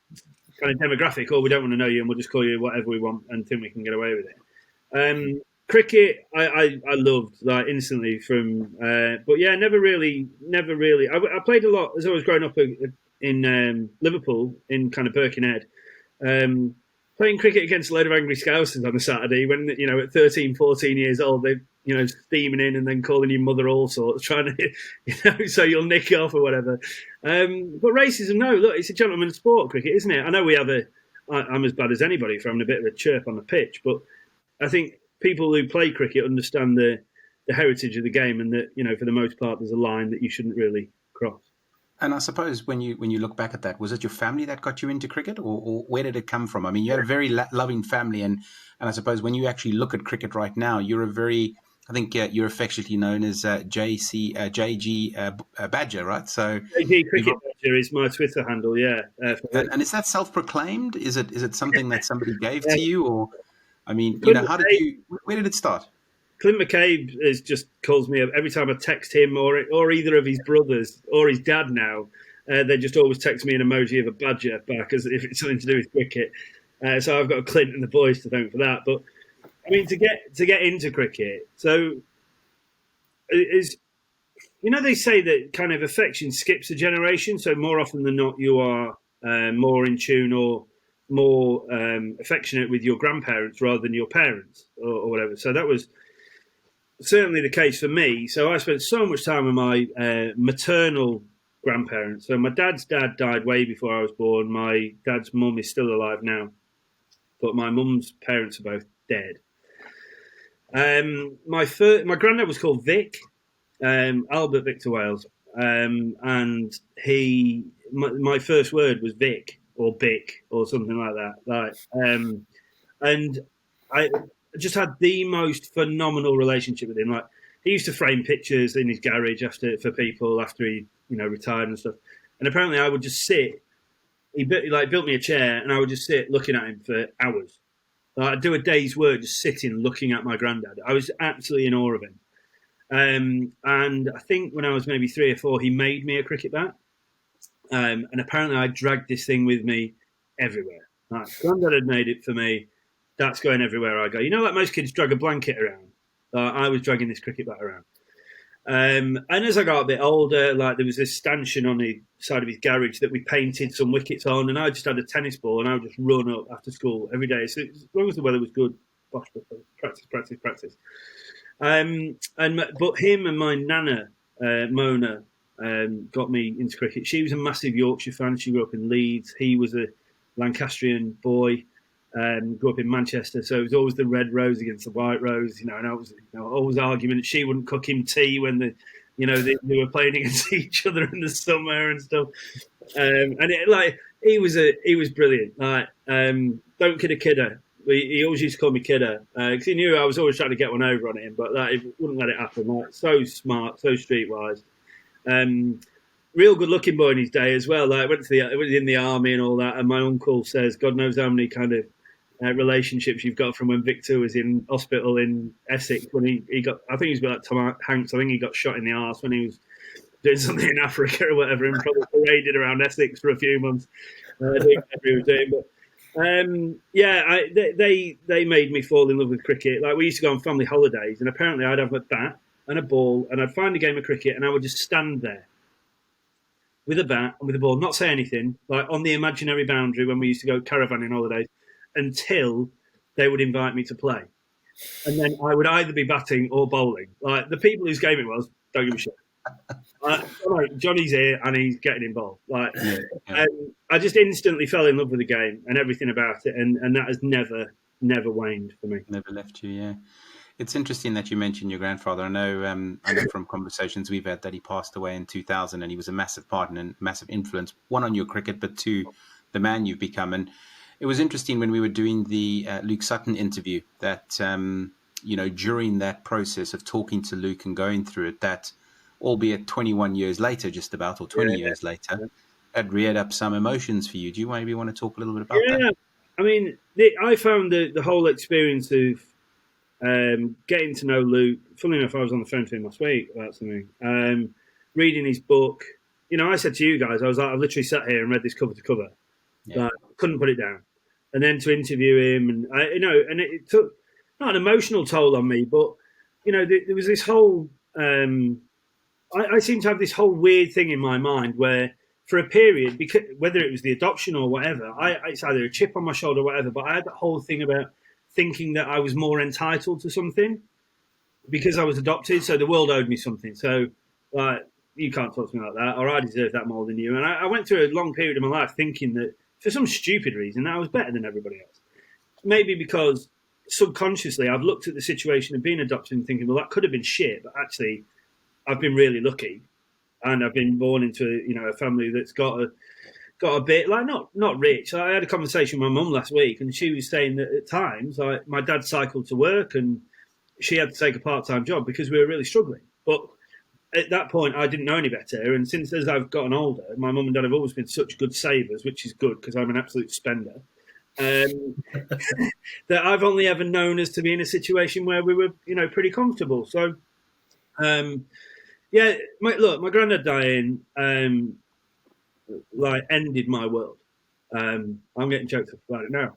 of demographic, or we don't want to know you and we'll just call you whatever we want and think we can get away with it. Cricket, I loved, like, instantly from, but yeah, never really. I played a lot as I was growing up in Liverpool, in kind of Birkenhead. Playing cricket against a load of angry Scousers on a Saturday when, at 13, 14 years old, they, steaming in and then calling your mother all sorts, trying to, so you'll nick off or whatever. But racism, no, look, it's a gentleman's sport, cricket, isn't it? I know I'm as bad as anybody for having a bit of a chirp on the pitch, but I think people who play cricket understand the heritage of the game, and that, for the most part, there's a line that you shouldn't really cross. And I suppose when you look back at that, was it your family that got you into cricket, or where did it come from? I mean, you had a very loving family, and I suppose when you actually look at cricket right now, you're I think you're affectionately known as JG Badger, right? So JG Cricket Badger is my Twitter handle, yeah. And is that self-proclaimed? Is it something that somebody gave to you, or I mean, where did it start? Clint McCabe just calls me up every time I text him or either of his brothers or his dad now. They just always text me an emoji of a badger back, as if it's something to do with cricket. So I've got Clint and the boys to thank for that. But I mean, to get into cricket, so is, they say that kind of affection skips a generation. So more often than not, you are more in tune or more affectionate with your grandparents rather than your parents or whatever. So that was certainly the case for me. So I spent so much time with my maternal grandparents. So my dad's dad died way before I was born. My dad's mum is still alive now, but my mum's parents are both dead. My granddad was called Vic, Albert Victor Wales, and my first word was Vic or Bic or something like that. And I just had the most phenomenal relationship with him. Like, he used to frame pictures in his garage for people after he, retired and stuff. And apparently, I would just sit. He built me a chair, and I would just sit looking at him for hours. I'd do a day's work just sitting looking at my granddad. I was absolutely in awe of him. And I think when I was maybe 3 or 4, he made me a cricket bat. And apparently, I dragged this thing with me everywhere. Like, granddad had made it for me. That's going everywhere I go. Like most kids drag a blanket around. I was dragging this cricket bat around. And as I got a bit older, like, there was this stanchion on the side of his garage that we painted some wickets on, and I just had a tennis ball, and I would just run up after school every day. So as long as the weather was good, practice. But him and my nana, Mona, got me into cricket. She was a massive Yorkshire fan. She grew up in Leeds. He was a Lancastrian boy. Grew up in Manchester, so it was always the red rose against the white rose, and I was always argument. She wouldn't cook him tea when they were playing against each other in the summer and stuff. And he was brilliant. Like, don't kid a kidder. He always used to call me kidder because he knew I was always trying to get one over on him, but he wouldn't let it happen. Like, so smart, so streetwise. Real good looking boy in his day as well. Like, was in the army and all that. And my uncle says, God knows how many kind of relationships you've got from when Victor was in hospital in Essex when he got, I think he was like Tom Hanks. I think he got shot in the arse when he was doing something in Africa or whatever, and probably paraded around Essex for a few months doing whatever he was doing. But they made me fall in love with cricket. Like, we used to go on family holidays, and apparently I'd have a bat and a ball, and I'd find a game of cricket, and I would just stand there with a bat and with a ball, not say anything, like on the imaginary boundary when we used to go caravanning holidays, until they would invite me to play. And then I would either be batting or bowling. Like, the people whose game it was, don't give a shit. Johnny's here and he's getting involved. I just instantly fell in love with the game and everything about it, and that has never never waned for me. Never left you, yeah. It's interesting that you mentioned your grandfather. I know from conversations we've had that he passed away in 2000, and he was a massive part and massive influence, one, on your cricket, but two, the man you've become. And it was interesting when we were doing the Luke Sutton interview that, during that process of talking to Luke and going through it, that albeit 21 years later, just about, or 20 years later, it reared up some emotions for you. Do you maybe want to talk a little bit about that? I mean, I found the whole experience of getting to know Luke. Funnily enough, I was on the phone to him last week about something. Reading his book. I said to you guys, I was like, I've literally sat here and read this cover to cover. Yeah. Like, couldn't put it down. And then to interview him, and and it took not an emotional toll on me, but there was this whole. I seem to have this whole weird thing in my mind where, for a period, because whether it was the adoption or whatever, it's either a chip on my shoulder or whatever, but I had that whole thing about thinking that I was more entitled to something because I was adopted, so the world owed me something. So, you can't talk to me like that, or I deserve that more than you. And I went through a long period of my life thinking that, for some stupid reason, that I was better than everybody else. Maybe because subconsciously I've looked at the situation of being adopted and thinking, well, that could have been shit, but actually I've been really lucky. And I've been born into a family that's got a bit, like, not rich. I had a conversation with my mum last week, and she was saying that at times, like, my dad cycled to work and she had to take a part-time job because we were really struggling. But at that point, I didn't know any better. And since as I've gotten older, my mum and dad have always been such good savers, which is good because I'm an absolute spender. That I've only ever known us to be in a situation where we were, pretty comfortable. So, my granddad dying, ended my world. I'm getting choked up about it now.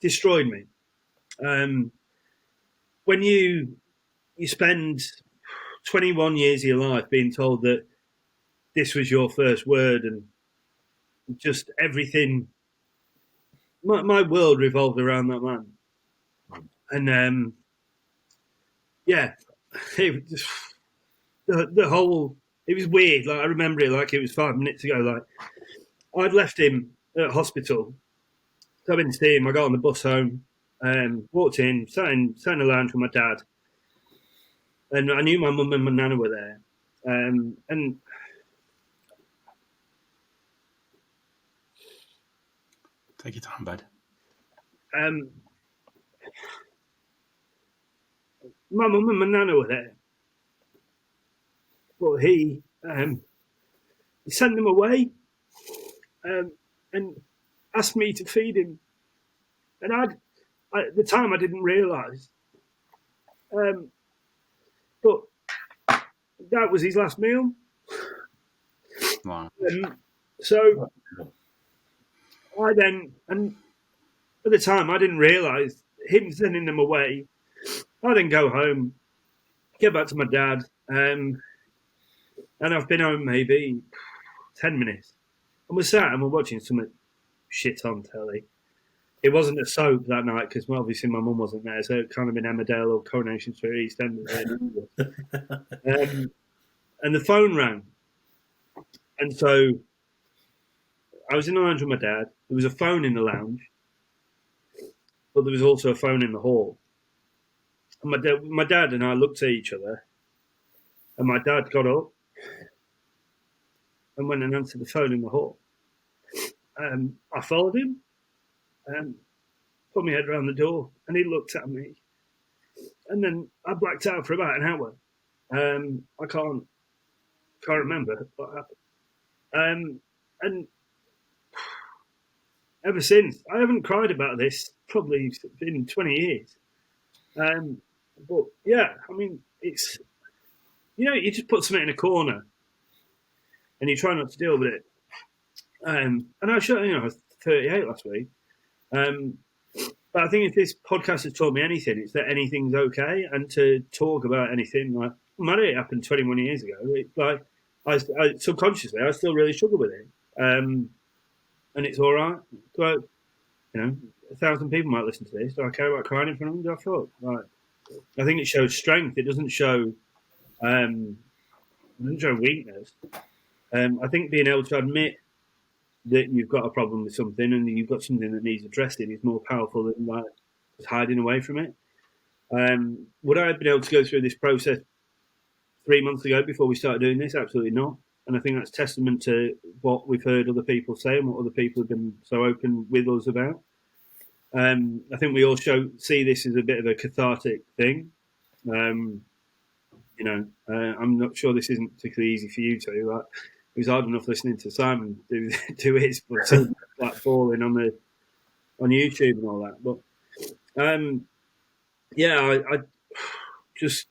Destroyed me. When you spend 21 years of your life being told that this was your first word and just everything, my world revolved around that man. And it was just, the whole, it was weird. Like, I remember it like it was 5 minutes ago. Like, I'd left him at hospital. So I've been to see him. I got on the bus home, walked in, sat in the lounge with my dad. And I knew my mum and my nana were there. And take your time, bud. My mum and my nana were there. But he sent them away and asked me to feed him. And at the time, I didn't realise. But that was his last meal. Wow. So I then, and at the time, I didn't realise him sending them away. I then go home, get back to my dad, and I've been home maybe 10 minutes. And we're sat and we're watching some shit on telly. It wasn't a soap that night because obviously my mum wasn't there, so it kind of been Emmerdale or Coronation Street, EastEnders. And the phone rang. And so I was in the lounge with my dad. There was a phone in the lounge, but there was also a phone in the hall. And my dad and I looked at each other, and my dad got up and went and answered the phone in the hall. I followed him and put my head around the door, and he looked at me. And then I blacked out for about an hour. I can't remember what happened. And ever since, I haven't cried about this probably in 20 years. But yeah, I mean, it's, you just put something in a corner and you try not to deal with it. And I was 38 last week. But I think if this podcast has taught me anything, it's that anything's okay, and to talk about anything, like, no matter it happened 21 years ago, like, I subconsciously, I still really struggle with it. And it's all right. But, 1,000 people might listen to this. Do I care about crying in front of them? Do I feel like, I think it shows strength. It doesn't show weakness. I think being able to admit that you've got a problem with something and you've got something that needs addressing is more powerful than like just hiding away from it. Would I have been able to go through this process 3 months ago before we started doing this? Absolutely not. And I think that's testament to what we've heard other people say and what other people have been so open with us about. I think we all see this as a bit of a cathartic thing. I'm not sure this isn't particularly easy for you two. Like, it was hard enough listening to Simon do his, but seeing that falling on YouTube and all that. But I just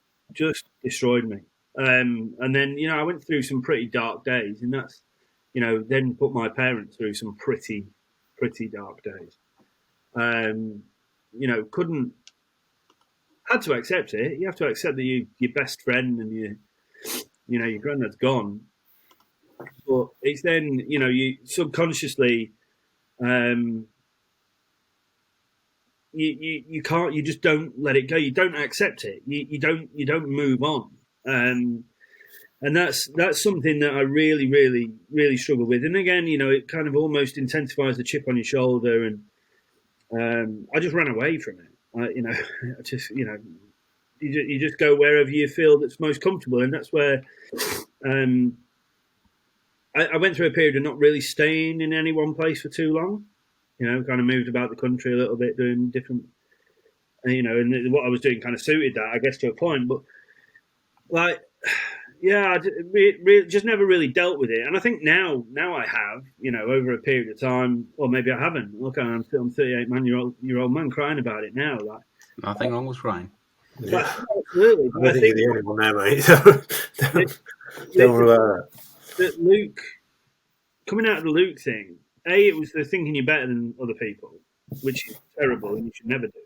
destroyed me. And then I went through some pretty dark days, and that's then put my parents through some pretty dark days. Had to accept it. You have to accept that your best friend and your granddad's gone. But it's then, you subconsciously, you can't, you just don't let it go. You don't accept it. You don't move on. And that's something that I really, really, really struggle with. And again, it kind of almost intensifies the chip on your shoulder. And I just ran away from it. You just go wherever you feel that's most comfortable. And that's where, I went through a period of not really staying in any one place for too long. Kind of moved about the country a little bit, doing different, and what I was doing kind of suited that, I guess, to a point. But I just never really dealt with it. And I think now I have, over a period of time, or maybe I haven't. Look, I'm 38-year-old man crying about it now. Like, nothing wrong with crying. Yeah. Absolutely. I think you're the only one there, mate. Don't worry about that. Luke, coming out of the Luke thing, it was the thinking you're better than other people, which is terrible and you should never do.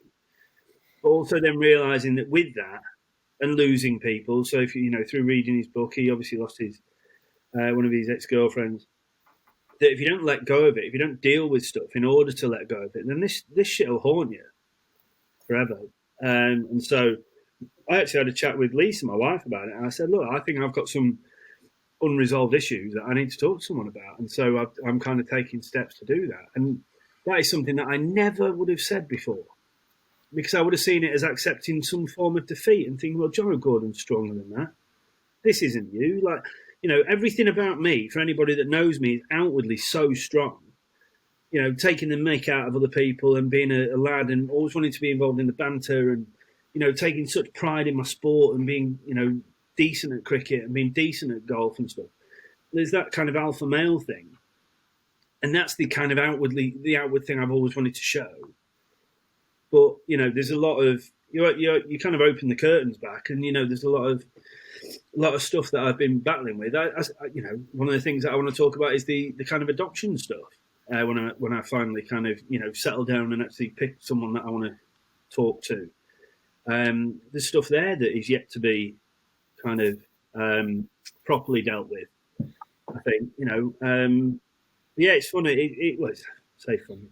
But also then realising that with that and losing people, so if through reading his book, he obviously lost his one of his ex-girlfriends, that if you don't let go of it, if you don't deal with stuff in order to let go of it, then this shit will haunt you forever. And so I actually had a chat with Lisa, my wife, about it, and I said, look, I think I've got some unresolved issues that I need to talk to someone about. And so I'm kind of taking steps to do that. And that is something that I never would have said before, because I would have seen it as accepting some form of defeat and thinking, well, Johnno Gordon's stronger than that. This isn't you. Like, everything about me, for anybody that knows me, is outwardly so strong. Taking the mick out of other people and being a lad and always wanting to be involved in the banter and, taking such pride in my sport and being, decent at cricket and being decent at golf and stuff. There's that kind of alpha male thing. And that's the kind of outward thing I've always wanted to show. But, there's a lot of, you kind of open the curtains back and, there's a lot of stuff that I've been battling with. One of the things that I want to talk about is the kind of adoption stuff. When I finally kind of, settle down and actually pick someone that I want to talk to. There's stuff there that is yet to be kind of properly dealt with, I think. It's funny. It was say funny.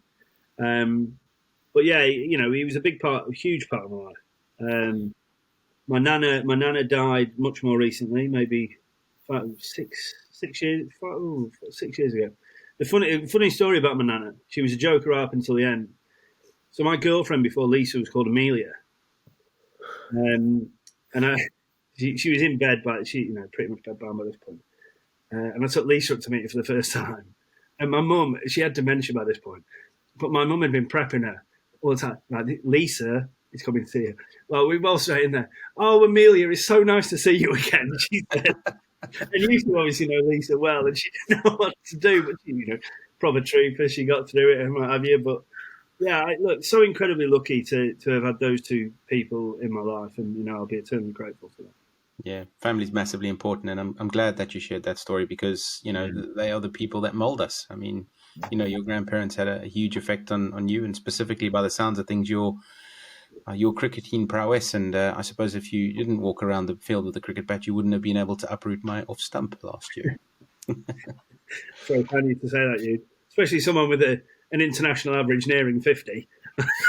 But yeah, he was a huge part of my life. My nana died much more recently, maybe 6 years ago. The funny story about my nana, she was a joker up until the end. So my girlfriend before Lisa was called Amelia. And she was in bed, but she, pretty much bedbound by this point. And I took Lisa up to meet her for the first time. And my mum, she had dementia by this point. But my mum had been prepping her all the time. Like, Lisa is coming to see you. Well, we both straight in there. Oh, Amelia, it's so nice to see you again, she said. And you used to obviously know Lisa well, and she didn't know what to do, but she, proper trooper, she got through it and what have you. But yeah, look, so incredibly lucky to have had those two people in my life, and I'll be eternally grateful for that. Yeah, family's massively important, and I'm glad that you shared that story because they are the people that mold us. I mean, your grandparents had a huge effect on you, and specifically by the sounds of things, your cricketing prowess. And I suppose if you didn't walk around the field with a cricket bat, you wouldn't have been able to uproot my off stump last year. So kind of you to say that, you, especially someone with an international average nearing 50.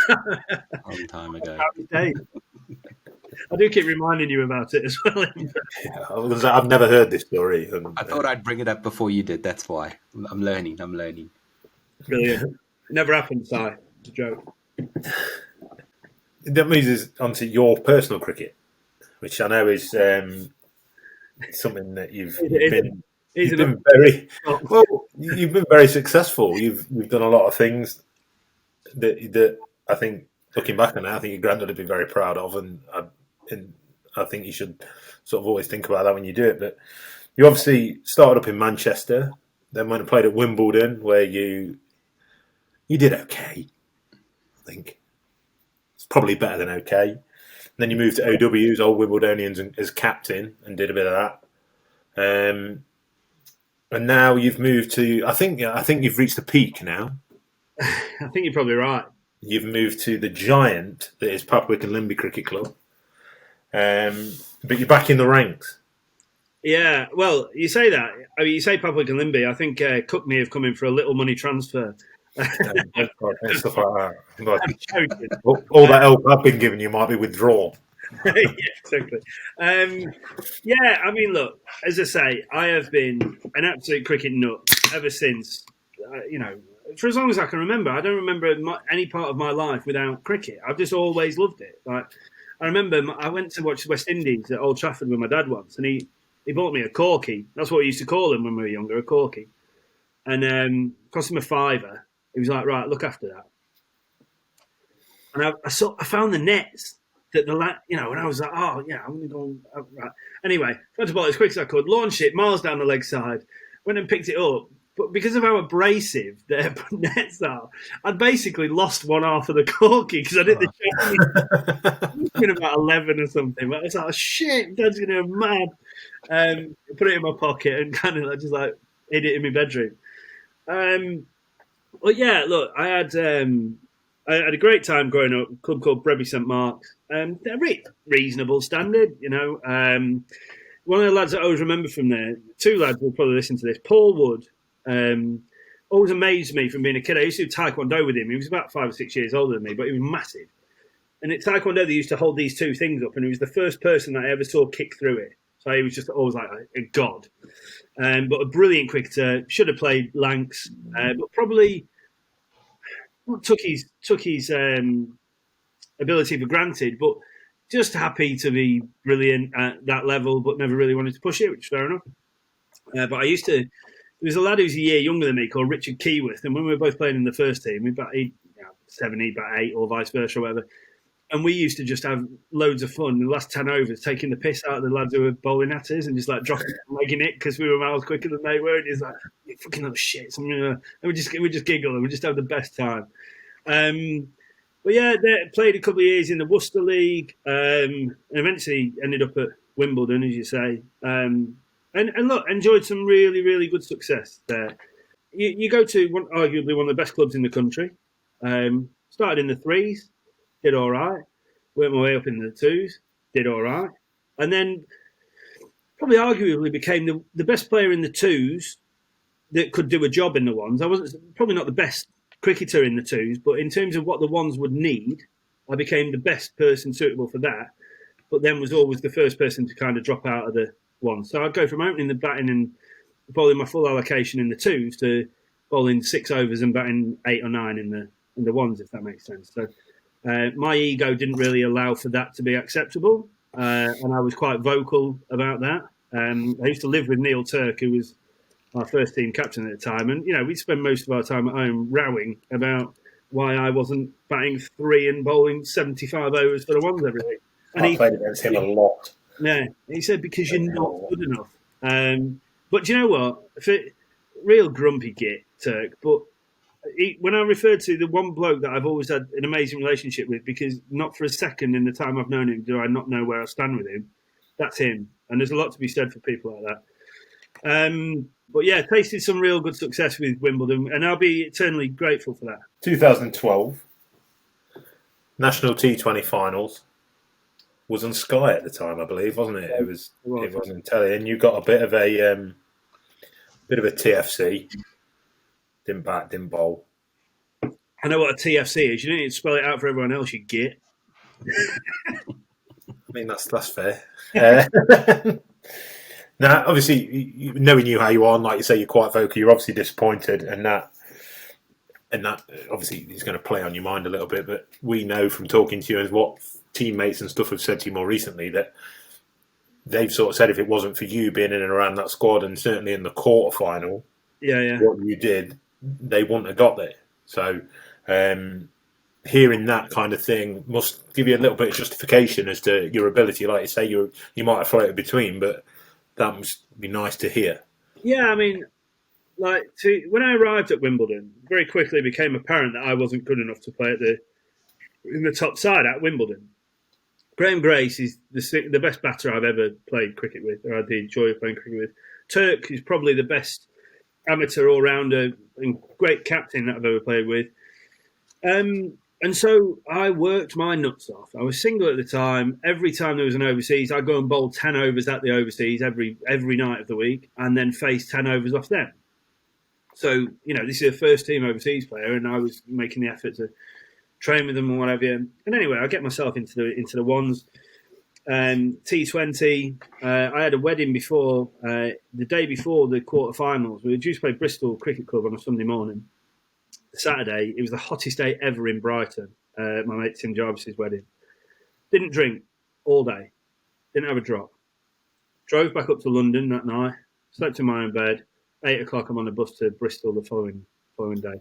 Long time ago. I do keep reminding you about it as well. I've never heard this story. I thought I'd bring it up before you did. That's why I'm learning. Brilliant. Never happened, Si. It's a joke. That moves us onto your personal cricket, which I know is something that you've been very well. You've been very successful. You've done a lot of things that I think, looking back on it, I think your granddad would be very proud of, and I think you should sort of always think about that when you do it. But you obviously started up in Manchester, then went and played at Wimbledon, where you did okay. I think it's probably better than okay. And then you moved to OW's, Old Wimbledonians, as captain, and did a bit of that. And now you've moved to. I think you've reached the peak now. I think you're probably right. You've moved to the giant that is Papwick and Limby Cricket Club. But you're back in the ranks. Yeah, well, you say that. I mean, you say Papwick and Limby. I think Cookney have come in for a little money transfer. Stuff like that. All that help I've been giving you might be withdrawn. Yeah, exactly. Yeah, I mean, look, as I say, I have been an absolute cricket nut ever since, for as long as I can remember. I don't remember any part of my life without cricket. I've just always loved it. Like, I remember I went to watch West Indies at Old Trafford with my dad once, and he bought me a corky. That's what we used to call them when we were younger, a corky. And cost him a £5. He was like, right, look after that. And I found the nets that the lad, and I was like, oh, yeah, I'm going to go. Right. Anyway, tried to bowl it as quick as I could, launched it miles down the leg side, went and picked it up. But because of how abrasive their nets are, I'd basically lost one half of the corky because I did the job. Been about 11 or something. But I was like, oh, shit, Dad's going to go mad. Put it in my pocket and kind of just like hid it in my bedroom. Well, yeah, look, I had a great time growing up. A club called Breby St Mark's. They're reasonable standard, One of the lads I always remember from there, two lads will probably listen to this. Paul Wood always amazed me from being a kid. I used to do Taekwondo with him. He was about 5 or 6 years older than me, but he was massive. And at Taekwondo, they used to hold these two things up, and he was the first person that I ever saw kick through it. So he was just always like a god. But a brilliant cricketer. Should have played Lancs, but probably took his ability for granted. But just happy to be brilliant at that level, but never really wanted to push it, which is fair enough. But there was a lad who's a year younger than me called Richard Keyworth, and when we were both playing in the first team, we batted 7, he batted 8, or vice versa, or whatever. And we used to just have loads of fun in the last 10 overs, taking the piss out of the lads who were bowling at us and just like dropping and legging it because we were miles quicker than they were. And it's like, you fucking little shit. And we just giggle and we just have the best time. But yeah, they played a couple of years in the Worcester League, and eventually ended up at Wimbledon, as you say. And look, enjoyed some really, really good success there. You go to arguably one of the best clubs in the country. Started in the 3s. Did all right. Worked my way up in the 2s. Did all right. And then probably arguably became the best player in the 2s that could do a job in the 1s. I wasn't probably not the best cricketer in the 2s, but in terms of what the 1s would need, I became the best person suitable for that. But then was always the first person to kind of drop out of the 1s. So I'd go from opening the batting and bowling my full allocation in the 2s to bowling 6 overs and batting 8 or 9 in the 1s, if that makes sense. So my ego didn't really allow for that to be acceptable, and I was quite vocal about that. I used to live with Neil Turk, who was our first team captain at the time, and we'd spend most of our time at home rowing about why I wasn't batting 3 and bowling 75 overs for the 1s every day. And I played against him a lot. Yeah, he said because you're not good enough. But do you know what? Real grumpy git, Turk, but. When I refer to the one bloke that I've always had an amazing relationship with, because not for a second in the time I've known him do I not know where I stand with him, that's him. And there's a lot to be said for people like that. But yeah, tasted some real good success with Wimbledon, and I'll be eternally grateful for that. 2012, National T20 Finals was on Sky at the time, I believe, wasn't it? It was on telly, and you got a bit of a TFC. Didn't bat, didn't bowl. I know what a TFC is. You don't need to spell it out for everyone else, you git. I mean, that's fair. Now, obviously, knowing you how you are, and like you say, you're quite vocal. You're obviously disappointed, and that and that obviously is going to play on your mind a little bit. But we know from talking to you and what teammates and stuff have said to you more recently that they've sort of said if it wasn't for you being in and around that squad, and certainly in the quarter final, what you did, they wouldn't have got there. So hearing that kind of thing must give you a little bit of justification as to your ability. Like you say, you might have floated between, but that must be nice to hear. Yeah, I mean, when I arrived at Wimbledon, very quickly became apparent that I wasn't good enough to play in the top side at Wimbledon. Graham Grace is the best batter I've ever played cricket with, or had the joy of playing cricket with. Turk is probably the best amateur all-rounder and great captain that I've ever played with. And so I worked my nuts off. I was single at the time. Every time there was an overseas, I'd go and bowl 10 overs at the overseas every night of the week, and then face 10 overs off them. So, this is a first-team overseas player, and I was making the effort to train with them and whatever. And anyway, I get myself into the ones. T20. I had a wedding before the day before the quarterfinals. We were due to play Bristol Cricket Club on a Sunday morning. Saturday, it was the hottest day ever in Brighton. My mate Tim Jarvis's wedding. Didn't drink all day. Didn't have a drop. Drove back up to London that night. Slept in my own bed. 8 o'clock, I'm on the bus to Bristol the following day.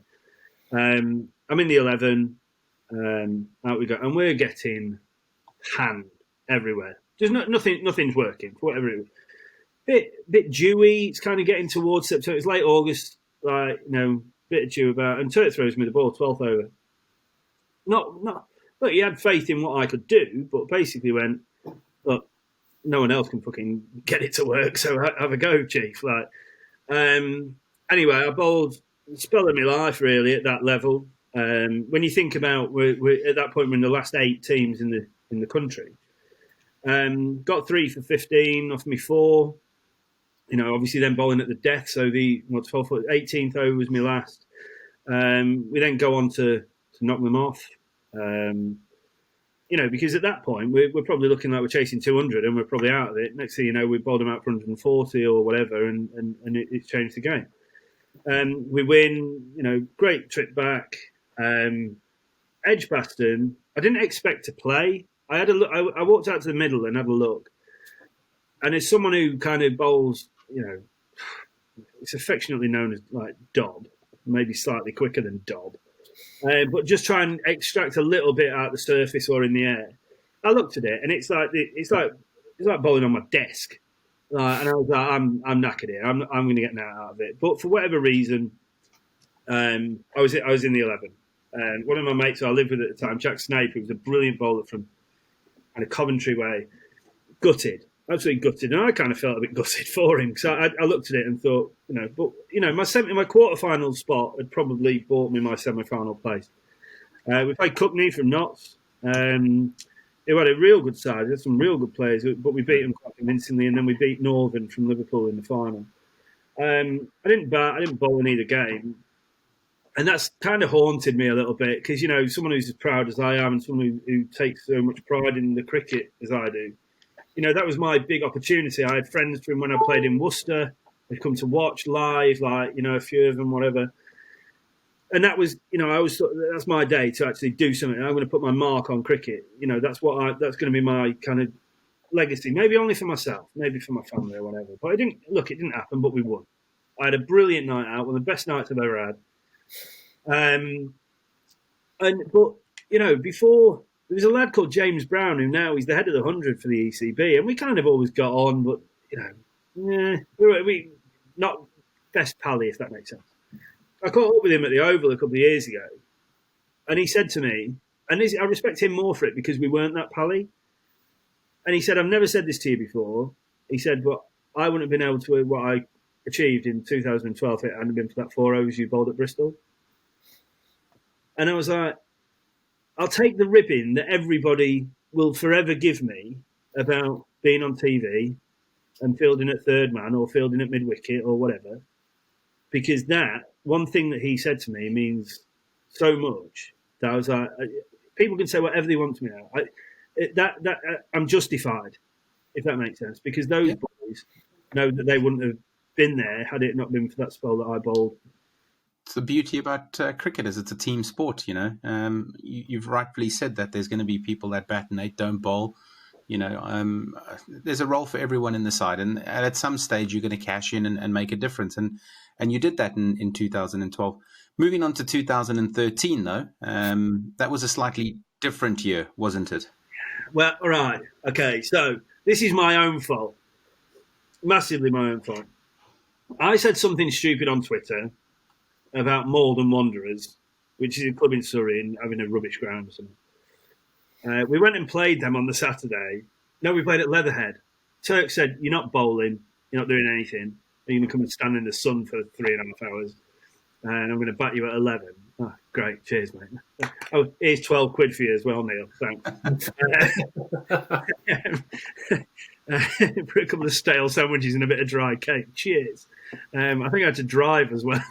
I'm in the 11. Out we go, and we're getting hand everywhere. Just nothing's working for whatever it was. Bit dewy. It's kind of getting towards September. It's late August, bit of dew about. And Turk throws me the ball 12th over. Not. Look, he had faith in what I could do, but basically went, look, no one else can fucking get it to work, so have a go, Chief. Anyway, I bowled the spell of my life really at that level. When you think about we're at that point, we're in the last 8 teams in the country. Got 3 for 15 off me 4. Obviously then bowling at the death. So the 18th over was my last. We then go on to knock them off. Because at that point we're probably looking like we're chasing 200 and we're probably out of it. Next thing you know, we bowled them out for 140 or whatever, and it's changed the game. We win. Great trip back. Edgbaston, I didn't expect to play. I had a look. I walked out to the middle and had a look. And as someone who kind of bowls, it's affectionately known as like Dob, maybe slightly quicker than Dob, but just try and extract a little bit out the surface or in the air. I looked at it and it's like bowling on my desk, and I was like, I'm knackered here. I'm going to get an out of it. But for whatever reason, I was in the 11. One of my mates who I lived with at the time, Jack Snape, who was a brilliant bowler from kind of Coventry way, gutted, absolutely gutted. And I kind of felt a bit gutted for him. So I looked at it and thought, my quarterfinal spot had probably bought me my semi-final place. We played Cookney from Notts. They had a real good side. They had some real good players, but we beat them quite convincingly. And then we beat Northern from Liverpool in the final. I didn't bowl in either game. And that's kind of haunted me a little bit because, someone who's as proud as I am and someone who takes so much pride in the cricket as I do, that was my big opportunity. I had friends from when I played in Worcester. They'd come to watch live, a few of them, whatever. And that was, I always thought that's my day to actually do something. I'm going to put my mark on cricket. That's going to be my kind of legacy. Maybe only for myself, maybe for my family or whatever. But it didn't happen, but we won. I had a brilliant night out, one of the best nights I've ever had. Before there was a lad called James Brown who now he's the head of the 100 for the ECB, and we kind of always got on, but we not best pally, if that makes sense. I caught up with him at the Oval a couple of years ago, and he said to me, and I respect him more for it because we weren't that pally. And he said, "I've never said this to you before." He said, "But I wouldn't have been able to what I achieved in 2012 if it hadn't been for that 4 overs you bowled at Bristol." And I was like, I'll take the ribbon that everybody will forever give me about being on TV and fielding at third man or fielding at mid-wicket or whatever, because that one thing that he said to me means so much that I was like, people can say whatever they want to me now. I'm justified, if that makes sense, because those boys know that they wouldn't have been there had it not been for that spell that I bowled It's the beauty about cricket is it's a team sport, You've rightfully said that there's going to be people that bat and they don't bowl. There's a role for everyone in the side, and at some stage you're going to cash in and make a difference. And you did that in 2012. Moving on to 2013, though, that was a slightly different year, wasn't it? Well, all right. Okay, so this is my own fault. Massively my own fault. I said something stupid on Twitter about Malden Wanderers, which is a club in Surrey and having a rubbish ground or something. We went and played them on the Saturday. No, we played at Leatherhead. Turk said, "You're not bowling. You're not doing anything. You're going to come and stand in the sun for 3.5 hours. And I'm going to bat you at 11. Oh, great. Cheers, mate. Oh, here's 12 quid for you as well, Neil. Thanks. Put a couple of stale sandwiches and a bit of dry cake. Cheers. I think I had to drive as well.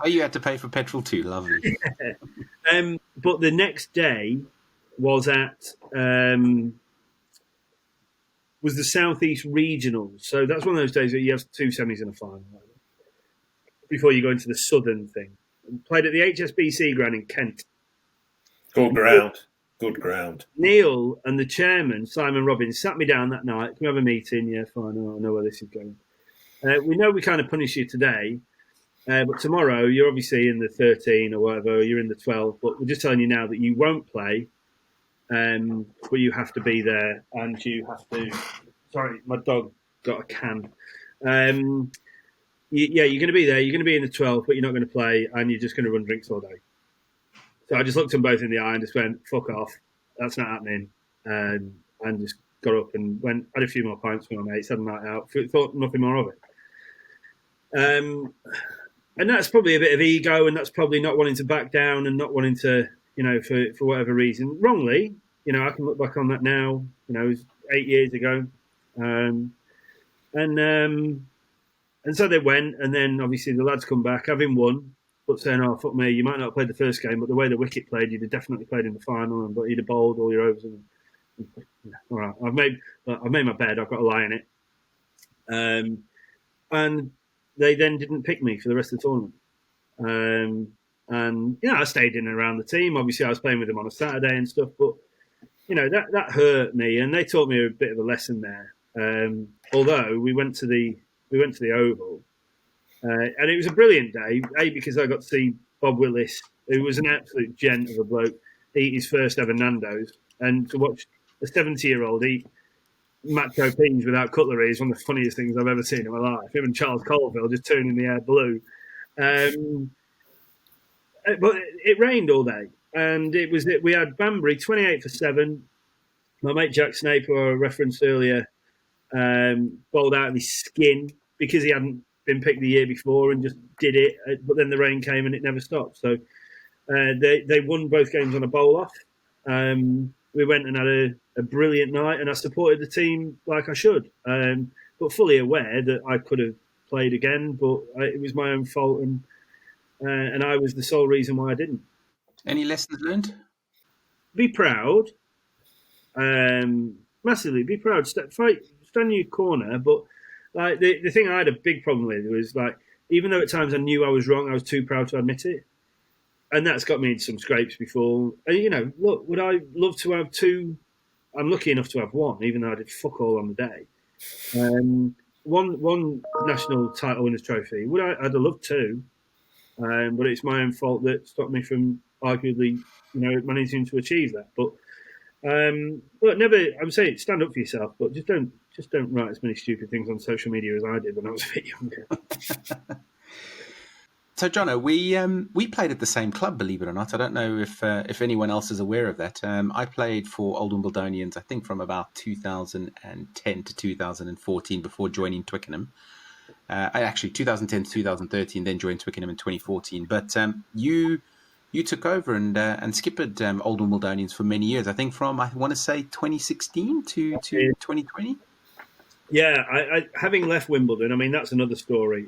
Oh, you had to pay for petrol too. Lovely. Yeah. But the next day was at was the Southeast Regional. So that's one of those days where you have 2 semis and a final before you go into the Southern thing. Played at the HSBC ground in Kent. Good ground. Good ground. Neil and the chairman, Simon Robbins, sat me down that night. Can we have a meeting? Yeah, fine. I know where this is going. We know we kind of punish you today, but tomorrow you're obviously in the 13 or whatever, or you're in the 12, but we're just telling you now that you won't play, but you have to be there and you have to... Sorry, my dog got a can. You're going to be there, you're going to be in the 12, but you're not going to play, and you're just going to run drinks all day. So I just looked them both in the eye and just went, fuck off, that's not happening, and just got up and went, had a few more pints with my mates, had a night out, thought nothing more of it. And that's probably a bit of ego, and that's probably not wanting to back down and not wanting to, for whatever reason, wrongly, I can look back on that now, it was 8 years ago. And so they went, and then obviously the lads come back, having won, but saying, "Oh, fuck me, you might not have played the first game, but the way the wicket played, you'd have definitely played in the final, but you'd have bowled all your overs." And all right, I've made my bed, I've got to lie in it. And they then didn't pick me for the rest of the tournament. And I stayed in and around the team. Obviously, I was playing with them on a Saturday and stuff, but that hurt me, and they taught me a bit of a lesson there. Although we went to the Oval, and it was a brilliant day. Because I got to see Bob Willis, who was an absolute gent of a bloke, eat his first ever Nando's, and to watch a 70-year-old eat macho peas without cutlery is one of the funniest things I've ever seen in my life. Him and Charles Colville just turning the air blue. But it rained all day, and we had Banbury 28 for 7. My mate Jack Snape, who I referenced earlier, bowled out of his skin because he hadn't been picked the year before and just did it. But then the rain came and it never stopped. So they won both games on a bowl off. We went and had a brilliant night, and I supported the team like I should, but fully aware that I could have played again, but it was my own fault, and I was the sole reason why I didn't. Any lessons learned? Be proud, massively. Be proud. Stand in your corner, but like the thing I had a big problem with was, like, even though at times I knew I was wrong, I was too proud to admit it. And that's got me into some scrapes before. And, look, would I love to have 2? I'm lucky enough to have 1, even though I did fuck all on the day. One national title winners trophy. I'd have loved 2, but it's my own fault that stopped me from arguably, managing to achieve that. But never. I'm saying stand up for yourself, but just don't write as many stupid things on social media as I did when I was a bit younger. So, Johnno, we played at the same club, believe it or not. I don't know if anyone else is aware of that. I played for Old Wimbledonians, I think, from about 2010 to 2014 before joining Twickenham. Actually, 2010 to 2013, then joined Twickenham in 2014. But you took over and skippered Old Wimbledonians for many years. I think from, I want to say, 2016 to 2020. Yeah, I having left Wimbledon, I mean, that's another story.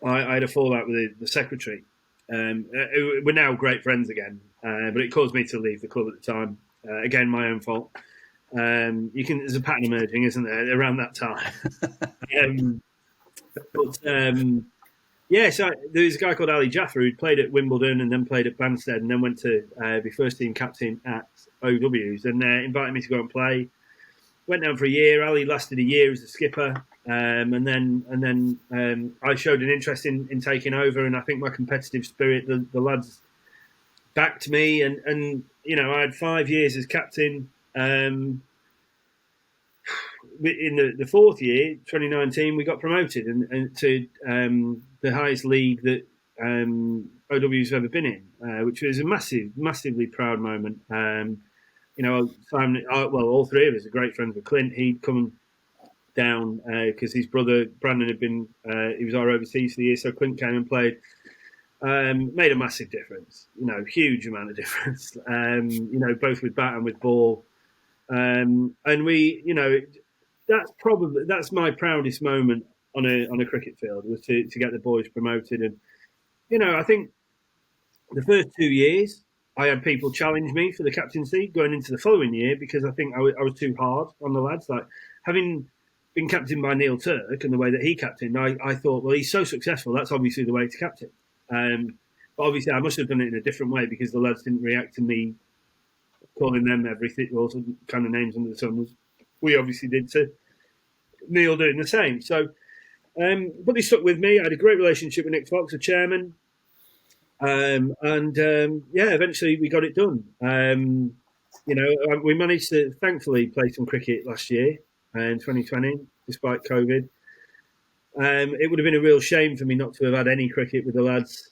I had a fallout with the secretary. We're now great friends again, but it caused me to leave the club at the time. Again, my own fault. There's a pattern emerging, isn't there, around that time? Yeah, so there was a guy called Ali Jaffer who played at Wimbledon and then played at Banstead and then went to be first team captain at OWs and invited me to go and play. Went down for a year. Ali lasted a year as a skipper, and then I showed an interest in taking over. And I think my competitive spirit, the lads backed me, and I had 5 years as captain. In the fourth year, 2019, we got promoted and to the highest league that OW's ever been in, which was a massively proud moment. Simon, all three of us are great friends with Clint. He'd come down because his brother Brandon had been, he was our overseas for the year, so Clint came and played. Made a massive difference, huge amount of difference, both with bat and with ball. And we, that's my proudest moment on a cricket field was to get the boys promoted. And, I think the first 2 years, I had people challenge me for the captaincy going into the following year because I think I was too hard on the lads. Like having been captained by Neil Turk and the way that he captained, I thought, well, he's so successful. That's obviously the way to captain. But obviously, I must have done it in a different way because the lads didn't react to me calling them everything, all kind of names under the sun. Was we obviously did to Neil doing the same. So, but they stuck with me. I had a great relationship with Nick Fox, the chairman. Eventually we got it done. We managed to thankfully play some cricket last year in 2020, despite COVID. It would have been a real shame for me not to have had any cricket with the lads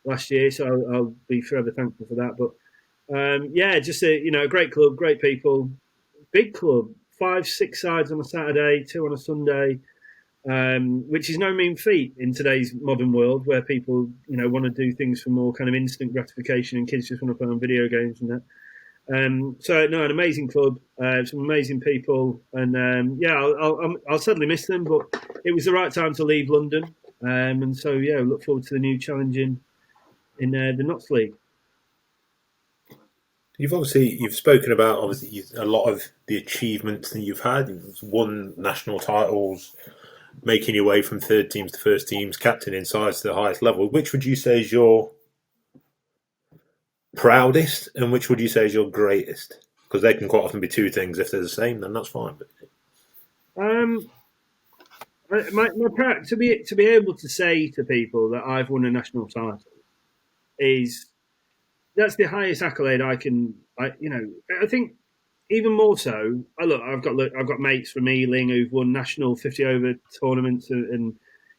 last year, so I'll be forever thankful for that. But just a great club, great people, big club, 5-6 sides on a Saturday, 2 on a Sunday. Which is no mean feat in today's modern world where people, want to do things for more kind of instant gratification and kids just want to play on video games and that. An amazing club, some amazing people, and I'll sadly miss them, but it was the right time to leave London, look forward to the new challenge in the Notts League. You've spoken about a lot of the achievements that you've had. You've won national titles, making your way from third teams to first teams, captain in sides to the highest level. Which would you say is your proudest and which would you say is your greatest? Because they can quite often be two things. If they're the same, then that's fine. My proud to be able to say to people that I've won a national title that's the highest accolade I can. I think even more so. I've got mates from Ealing who've won national 50 over tournaments and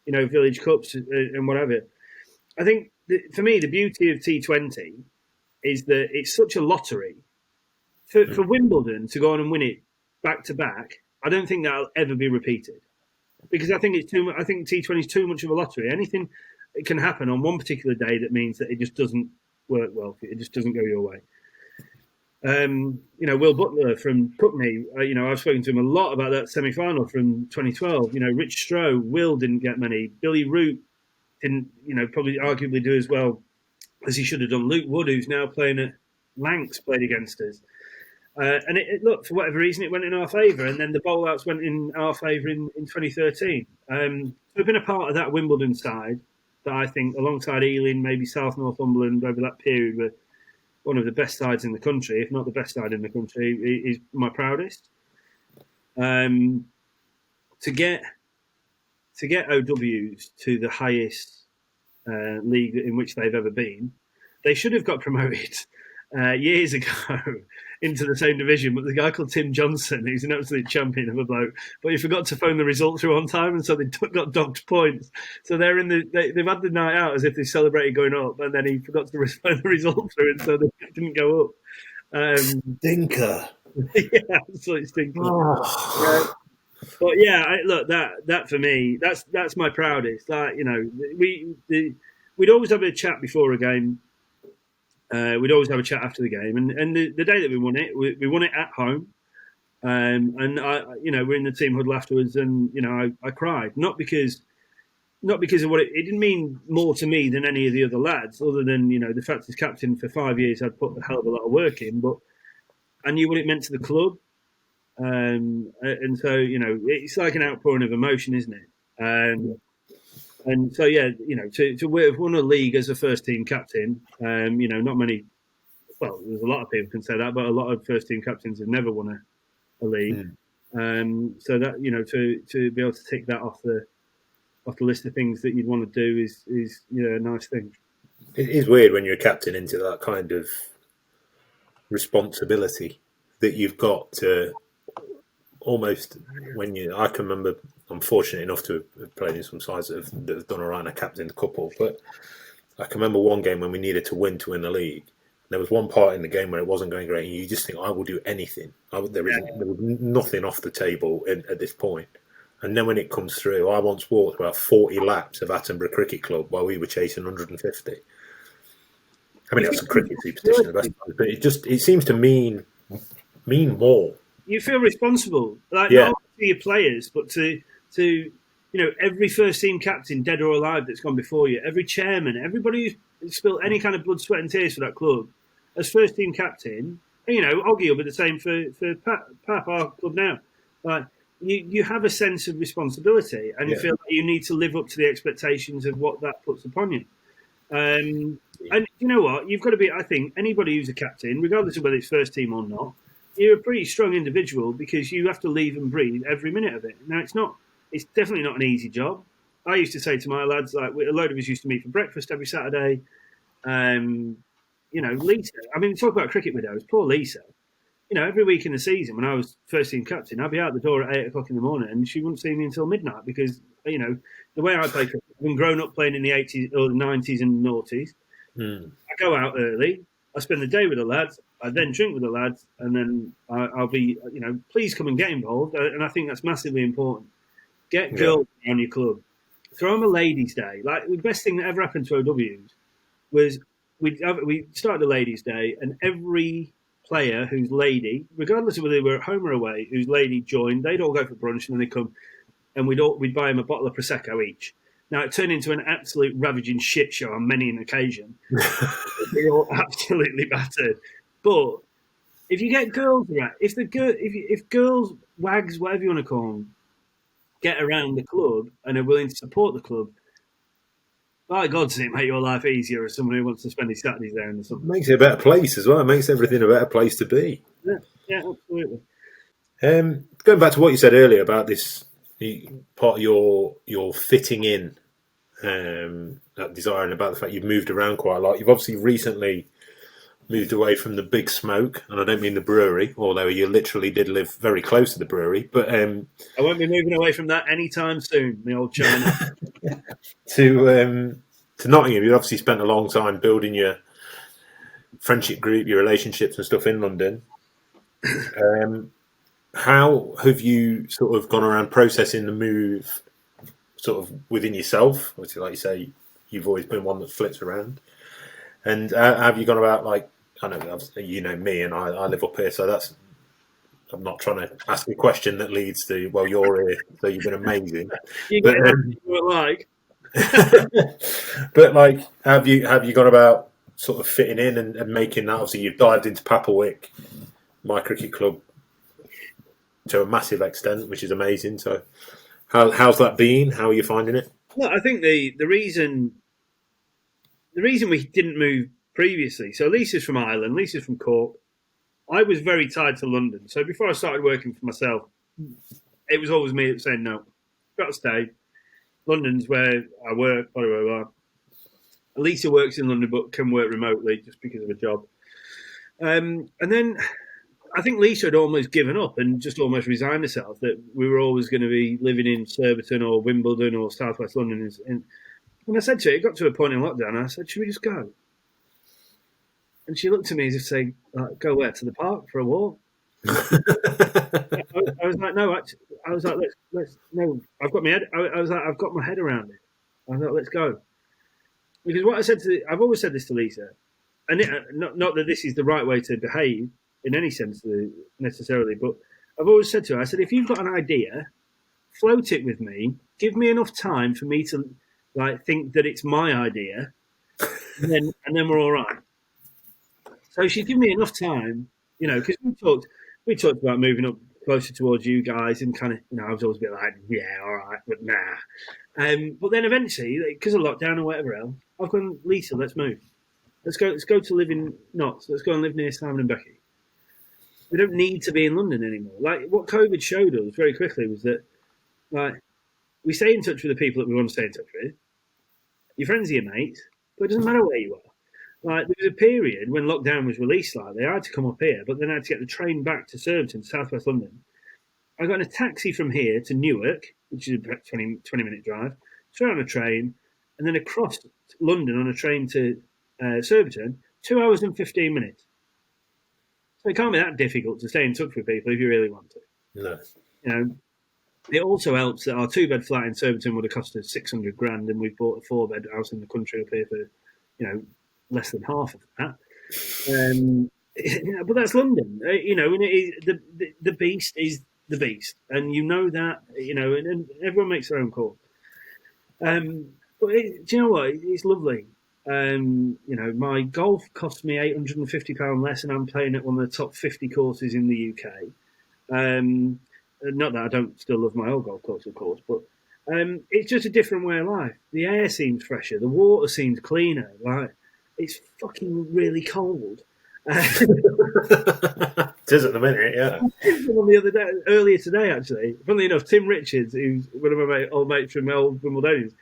village cups and whatever. I think for me the beauty of T20 is that it's such a lottery. For Wimbledon to go on and win it back to back, I don't think that'll ever be repeated because I think it's too. I think T20 is too much of a lottery. Anything can happen on one particular day that means that it just doesn't work well. It just doesn't go your way. Will Butler from Putney, I've spoken to him a lot about that semi-final from 2012. Rich Stroh, Will didn't get many. Billy Root didn't, probably arguably do as well as he should have done. Luke Wood, who's now playing at Lancs, played against us. And it looked, for whatever reason, it went in our favour. And then the bowl-outs went in our favour in 2013. We've been a part of that Wimbledon side that I think, alongside Ealing, maybe South Northumberland, over that period, were one of the best sides in the country, if not the best side in the country, is my proudest. To get OWs to the highest league in which they've ever been, they should have got promoted years ago into the same division, but the guy called Tim Johnson, who's an absolute champion of a bloke, but he forgot to phone the result through on time, and so they got docked points. So they've had the night out as if they celebrated going up, and then he forgot to phone the result through, and so they didn't go up. Stinker. Yeah, absolute stinker. Oh. But yeah, look, that for me, that's my proudest. We'd always have a chat before a game. We'd always have a chat after the game, and the day that we won it at home, and we're in the team huddle afterwards, and I cried, not because of what it didn't mean more to me than any of the other lads, other than the fact as captain for 5 years I'd put a hell of a lot of work in, but I knew what it meant to the club, and so it's like an outpouring of emotion, isn't it? And so, yeah, to have won a league as a first team captain, not many. Well, there's a lot of people can say that, but a lot of first team captains have never won a league. So that to be able to tick that off the list of things that you'd want to do is a nice thing. It is weird when you're a captain into that kind of responsibility that you've got to almost I can remember, I'm fortunate enough to have played in some sides that have done around a captain couple, but I can remember one game when we needed to win the league. There was one part in the game where it wasn't going great, and you just think, I will do anything. There was nothing off the table at this point. And then when it comes through, I once walked about 40 laps of Attenborough Cricket Club while we were chasing 150. I mean, that's a cricket superstition, but it seems to mean more. You feel responsible, not only to your players, but to every first team captain, dead or alive, that's gone before you, every chairman, everybody who's spilled any kind of blood, sweat, and tears for that club, as first team captain. And, Oggy will be the same for Pap, our club now. Like, you have a sense of responsibility, and you feel like you need to live up to the expectations of what that puts upon you. And you know what? You've got to be, I think, anybody who's a captain, regardless of whether it's first team or not, you're a pretty strong individual because you have to leave and breathe every minute of it. Now, it's definitely not an easy job. I used to say to my lads, like, a load of us used to meet for breakfast every Saturday. Lisa, I mean, talk about cricket widows, poor Lisa. Every week in the season when I was first team captain, I'd be out the door at 8 o'clock in the morning and she wouldn't see me until midnight because, the way I play cricket, I've been grown up playing in the 80s or the 90s and noughties. I go out early, I spend the day with the lads, I then drink with the lads, and then I'll be, please come and get involved. And I think that's massively important. Get girls around your club. Throw them a ladies' day. Like, the best thing that ever happened to OWs was we started a ladies' day, and every player whose lady, regardless of whether they were at home or away, whose lady joined, they'd all go for brunch, and then they'd come, and we'd buy them a bottle of Prosecco each. Now, it turned into an absolute ravaging shit show on many an occasion. They all absolutely battered. But if you get girls around, if girls, wags, whatever you want to call them, get around the club and are willing to support the club, by God, does it make your life easier as someone who wants to spend his Saturdays there in the summer? It makes it a better place as well. It makes everything a better place to be. Yeah, absolutely. Going back to what you said earlier about this part of your fitting in, that desire, and about the fact you've moved around quite a lot. You've obviously recently moved away from the big smoke, and I don't mean the brewery, although you literally did live very close to the brewery. But I won't be moving away from that anytime soon, the old China. to Nottingham, you obviously spent a long time building your friendship group, your relationships and stuff in London. How have you sort of gone around processing the move sort of within yourself? Obviously, like you say, you've always been one that flips around. And have you gone about, like, I know, you know me, and I live up here, so I'm not trying to ask a question that leads to, well, you're here, so you've been amazing. You get what like. But, like, have you gone about sort of fitting in and making that? Obviously, you've dived into Papplewick, my cricket club, to a massive extent, which is amazing. So how's that been? How are you finding it? Well, I think the reason we didn't move previously, so Lisa's from Ireland, Lisa's from Cork. I was very tied to London. So before I started working for myself, it was always me that was saying, no, got to stay. London's where I work, blah, blah, blah. Lisa works in London but can work remotely just because of a job. And then I think Lisa had almost given up and just almost resigned herself that we were always going to be living in Surbiton or Wimbledon or South West London. And I said to her, it got to a point in lockdown, I said, should we just go? And she looked at me as if saying, go where? To the park for a walk? I was like, no, actually, I was like, let's no, I've got my head. I was like, I've got my head around it. I was like, let's go. Because what I said I've always said this to Lisa, and not that this is the right way to behave in any sense necessarily, but I've always said to her, I said, if you've got an idea, float it with me. Give me enough time for me to think that it's my idea, and then we're all right. So she's given me enough time, because we talked about moving up closer towards you guys, and kind of, I was always a bit like, yeah, all right, but nah. But then eventually, because of lockdown or whatever else, I've gone, Lisa, let's move. Let's go to live in Notts. Let's go and live near Simon and Becky. We don't need to be in London anymore. Like, what COVID showed us very quickly was that, like, we stay in touch with the people that we want to stay in touch with. Your friends are your mates, but it doesn't matter where you are. Like, there was a period when lockdown was released, like, they had to come up here, but then I had to get the train back to Surbiton, southwest London. I got in a taxi from here to Newark, which is about 20-minute drive, straight on a train, and then across London on a train to Surbiton, 2 hours and 15 minutes. So it can't be that difficult to stay in touch with people if you really want to. No. It also helps that our 2-bed flat in Surbiton would have cost us $600,000, and we've bought a 4-bed house in the country up here for, less than half of that. But that's London, and the beast is the beast, and that, and everyone makes their own call. But do you know what? It's lovely. My golf cost me £850 less, and I'm playing at one of the top 50 courses in the UK. Not that I don't still love my old golf course, of course, but it's just a different way of life. The air seems fresher, the water seems cleaner. Like, it's fucking really cold. It is at the minute, yeah. The other day, earlier today, actually, funnily enough, Tim Richards, who's one of my old mates from my old Wimbledonians,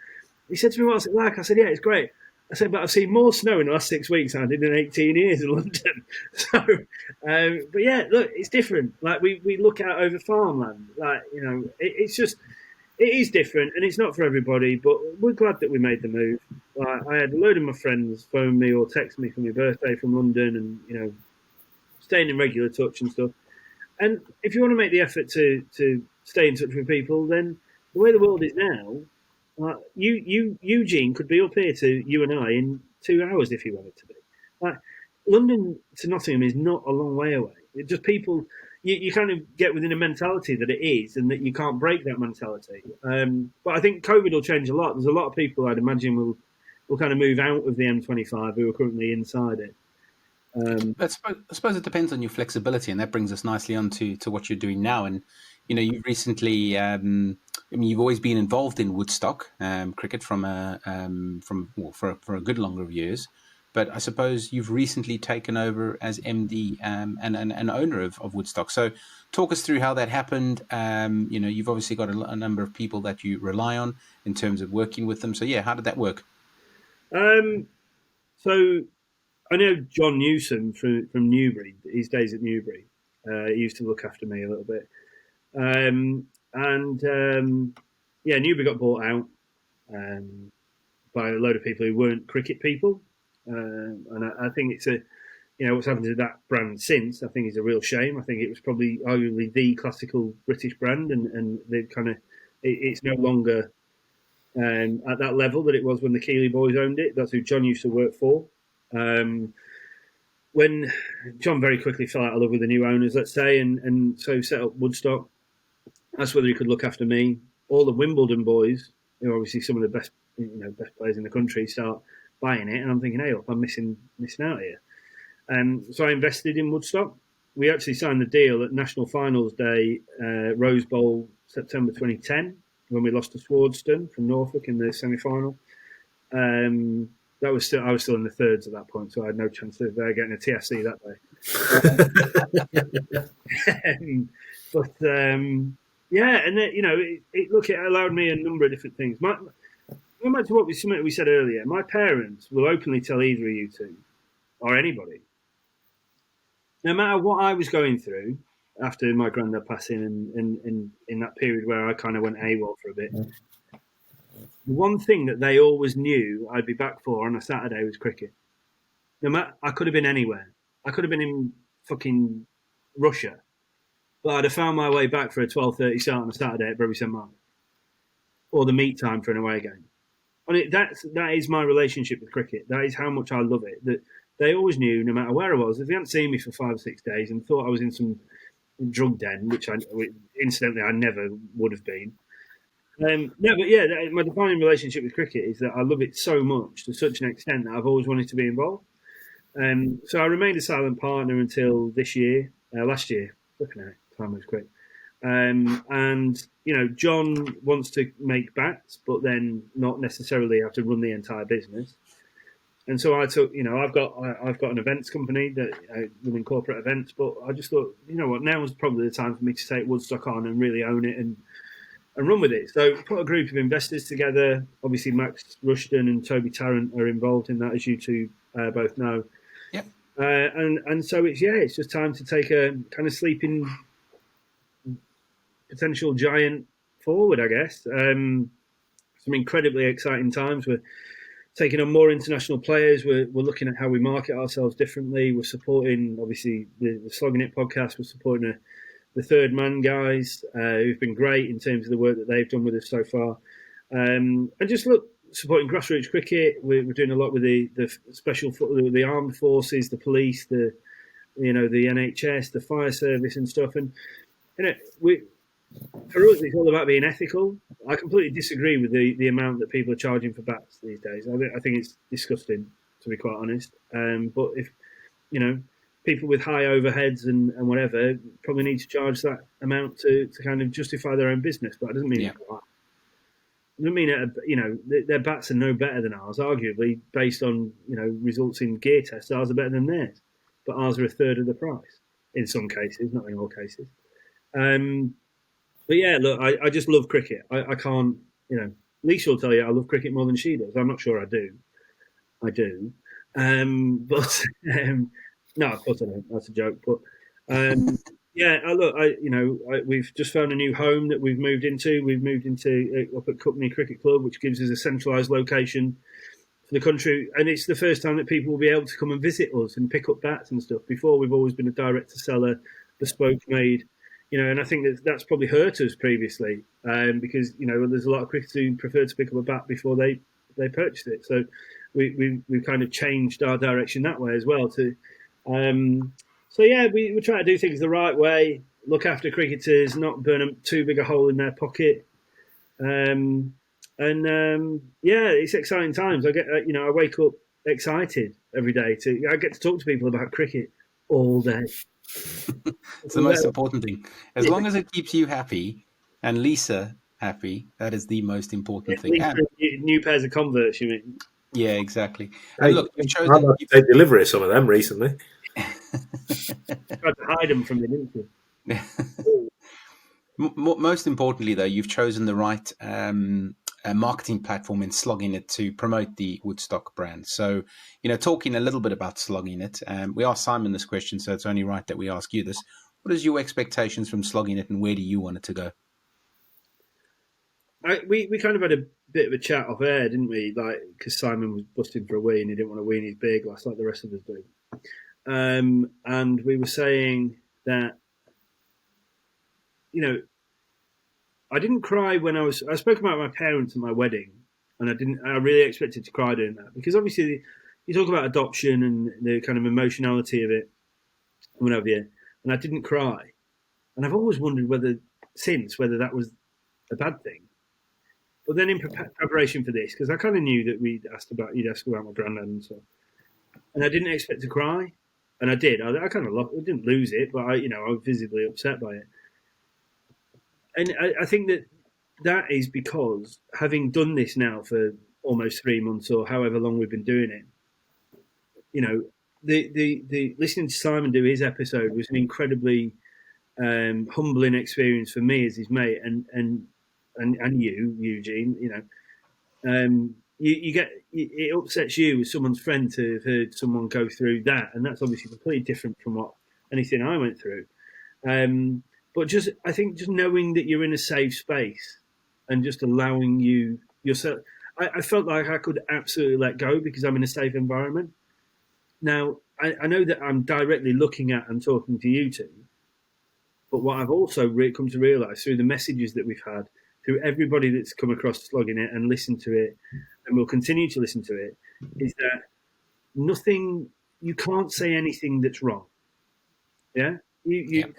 he said to me, "What's it like?" I said, "Yeah, it's great." I said, "But I've seen more snow in the last 6 weeks than I did in 18 years in London." So, but yeah, look, it's different. Like, we look out over farmland. Like, it is different, and it's not for everybody. But we're glad that we made the move. Like, I had a load of my friends phone me or text me for my birthday from London, and staying in regular touch and stuff. And if you want to make the effort to stay in touch with people, then the way the world is now, Eugene could be up here to you and I in 2 hours if you wanted to be. Like, London to Nottingham is not a long way away. It just people, you kind of get within a mentality that it is, and that you can't break that mentality. But I think COVID will change a lot. There's a lot of people, I'd imagine, will kind of move out of the M25 who are currently inside it. But I suppose it depends on your flexibility, and that brings us nicely on to what you're doing now. And you've recently, you've always been involved in Woodstock cricket for a good number of years. But I suppose you've recently taken over as MD and owner of Woodstock. So talk us through how that happened. You've obviously got a number of people that you rely on in terms of working with them. So yeah, how did that work? So I know John Newsom from Newbury, his days at Newbury. He used to look after me a little bit. Newbury got bought out by a load of people who weren't cricket people. And I think it's what's happened to that brand since, I think is a real shame. I think it was probably arguably the classical British brand, and they've it's no longer at that level that it was when the Keeley boys owned it. That's who John used to work for. When John very quickly fell out of love with the new owners, let's say, and so set up Woodstock, that's whether he could look after me. All the Wimbledon boys, who are obviously some of the best players in the country, start buying it, and I'm thinking, hey, I'm missing out here. So I invested in Woodstock. We actually signed the deal at National Finals Day, Rose Bowl, September 2010, when we lost to Swardston from Norfolk in the semi-final. I was still in the thirds at that point, so I had no chance of getting a TFC that day. It allowed me a number of different things. Going back to what we said earlier, my parents will openly tell either of you two, or anybody, no matter what I was going through after my granddad passing and in that period where I kind of went AWOL for a bit, the one thing that they always knew I'd be back for on a Saturday was cricket. No matter, I could have been anywhere. I could have been in fucking Russia, but I'd have found my way back for a 12:30 start on a Saturday at Bury St Martin, or the meet time for an away game. And that is my relationship with cricket. That is how much I love it. That they always knew, no matter where I was, if they hadn't seen me for 5 or 6 days and thought I was in some drug den, which incidentally I never would have been. My defining relationship with cricket is that I love it so much, to such an extent, that I've always wanted to be involved. So I remained a silent partner until this year, last year. Looking at it, time was quick. And John wants to make bats, but then not necessarily have to run the entire business. And so I took, I've got an events company that running corporate events, but I just thought, now is probably the time for me to take Woodstock on and really own it and run with it. So put a group of investors together. Obviously, Max Rushton and Toby Tarrant are involved in that, as you two both know. Yep. And so it's just time to take a kind of sleeping potential giant forward, I guess. Some incredibly exciting times. We're taking on more international players. We're looking at how we market ourselves differently. We're supporting, obviously, the Slogging It podcast. We're supporting the Third Man guys, who've been great in terms of the work that they've done with us so far. And just supporting grassroots cricket. We're doing a lot with the the armed forces, the police, the NHS, the fire service and stuff. And for us, it's all about being ethical. I completely disagree with the amount that people are charging for bats these days. I think it's disgusting, to be quite honest. But if people with high overheads and whatever probably need to charge that amount to kind of justify their own business, but it doesn't mean it doesn't mean their bats are no better than ours. Arguably, based on results in gear tests, ours are better than theirs, but ours are a third of the price in some cases, not in all cases. But yeah, look, I just love cricket. I can't, Lisa will tell you I love cricket more than she does. I'm not sure I do. I do. But no, of course I don't. That's a joke. But we've just found a new home that we've moved into. We've moved into up at Cookney Cricket Club, which gives us a centralised location for the country. And it's the first time that people will be able to come and visit us and pick up bats and stuff. Before, we've always been a direct-to-seller, bespoke made. And I think that's probably hurt us previously because, there's a lot of cricketers who prefer to pick up a bat before they purchase it. So we've kind of changed our direction that way as well. We try to do things the right way, look after cricketers, not burn them too big a hole in their pocket. It's exciting times. I wake up excited every day. I get to talk to people about cricket all day. It's the most important thing. As long as it keeps you happy and Lisa happy, that is the most important thing. New pairs of Converse, you mean? Yeah, exactly. Hey, and look, you've chosen. They delivery some of them recently. Tried to hide them from me, didn't you? Most importantly, though, you've chosen the right marketing platform in Slogging It to promote the Woodstock brand. So, talking a little bit about Slogging It, we asked Simon this question, so it's only right that we ask you this. What is your expectations from Slogging It, and where do you want it to go? We kind of had a bit of a chat off air, didn't we? Like, because Simon was busted for a wee and he didn't want to ween his big glass like the rest of us do. And we were saying that, I didn't cry when I spoke about my parents at my wedding, and I really expected to cry doing that because obviously you talk about adoption and the kind of emotionality of it, and whatever, and I didn't cry. And I've always wondered whether that was a bad thing. But then in preparation for this, because I kind of knew that you'd ask about my granddad and stuff, and I didn't expect to cry, and I did. I kind of didn't lose it, but I was visibly upset by it. And I think that is because having done this now for almost 3 months or however long we've been doing it, the listening to Simon do his episode was an incredibly humbling experience for me as his mate and you, Eugene. You get it upsets you as someone's friend to have heard someone go through that, and that's obviously completely different from what anything I went through. But I think just knowing that you're in a safe space and just allowing yourself, I felt like I could absolutely let go because I'm in a safe environment. Now, I know that I'm directly looking at and talking to you two, but what I've also come to realise through the messages that we've had, through everybody that's come across Slogging It and listened to it, and will continue to listen to it, is that you can't say anything that's wrong. Yeah? You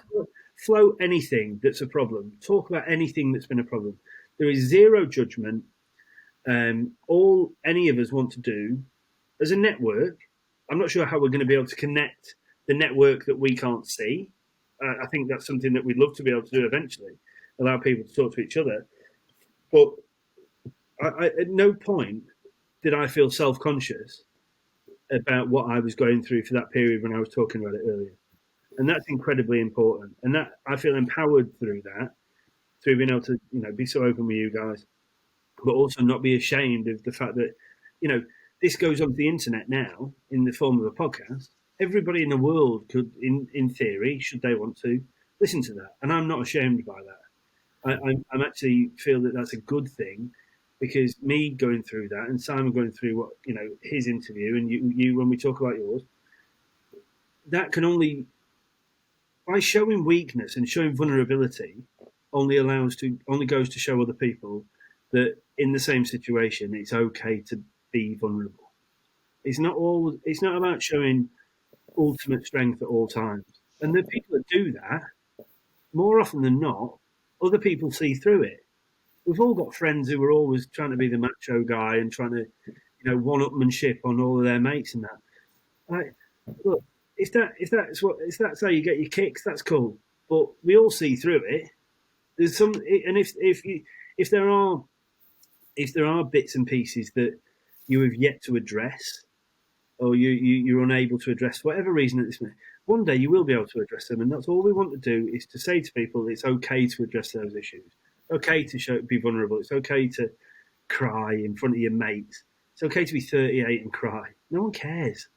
float anything that's a problem. Talk about anything that's been a problem. There is zero judgment. All any of us want to do as a network, I'm not sure how we're going to be able to connect the network that we can't see, I think that's something that we'd love to be able to do eventually, allow people to talk to each other. But at no point did I feel self-conscious about what I was going through for that period when I was talking about it earlier. And that's incredibly important. And that I feel empowered through that, through being able to, be so open with you guys, but also not be ashamed of the fact that, this goes onto the internet now in the form of a podcast. Everybody in the world could, in theory, should they want to, listen to that. And I'm not ashamed by that. I'm actually feel that that's a good thing, because me going through that and Simon going through what, his interview, and you when we talk about yours, that can only, by showing weakness and showing vulnerability, only goes to show other people that in the same situation, it's okay to be vulnerable. It's not about showing ultimate strength at all times. And the people that do that, more often than not, other people see through it. We've all got friends who are always trying to be the macho guy and trying to, one-upmanship on all of their mates and that. Like, look, if that's how you get your kicks, that's cool. But we all see through it. There's some, and if there are bits and pieces that you have yet to address, or you're unable to address for whatever reason at this minute, one day you will be able to address them, and that's all we want to do, is to say to people it's okay to address those issues. Okay to be vulnerable. It's okay to cry in front of your mates. It's okay to be 38 and cry. No one cares.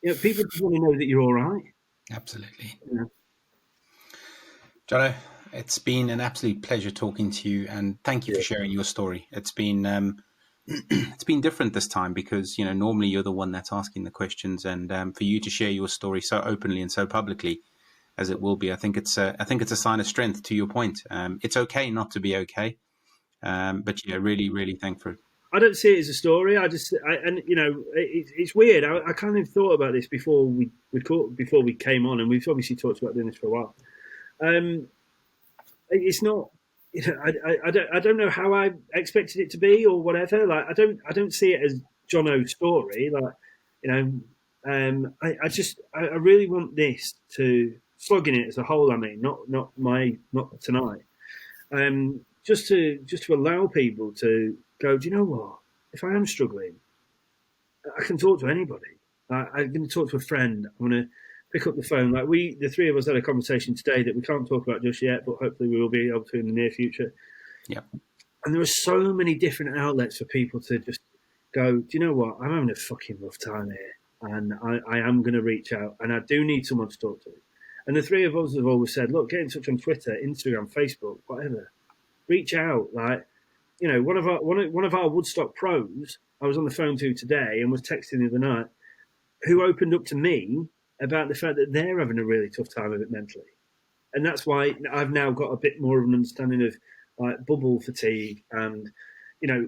People just want to know that you're all right. Absolutely. Yeah. Johnno, it's been an absolute pleasure talking to you, and thank you for sharing your story. It's been it's been different this time because normally you're the one that's asking the questions, and for you to share your story so openly and so publicly as it will be, I think it's a sign of strength. To your point, it's okay not to be okay, but really, really thankful. I don't see it as a story. It's weird. I kind of thought about this before we came on, and we've obviously talked about doing this for a while. It's not. I don't know how I expected it to be or whatever. Like I don't see it as Johnno's story. Like I really want this to, slogging it as a whole. I mean, not tonight. Just to allow people to go, do you know what? If I am struggling, I can talk to anybody. I'm going to talk to a friend. I'm going to pick up the phone. Like the three of us had a conversation today that we can't talk about just yet, but hopefully we will be able to in the near future. Yeah. And there are so many different outlets for people to just go, do you know what? I'm having a fucking rough time here, and I am going to reach out, and I do need someone to talk to. And the three of us have always said, look, get in touch on Twitter, Instagram, Facebook, whatever. Reach out. Like, one of our Woodstock pros I was on the phone to today and was texting the other night, who opened up to me about the fact that they're having a really tough time of it mentally. And that's why I've now got a bit more of an understanding of like bubble fatigue and,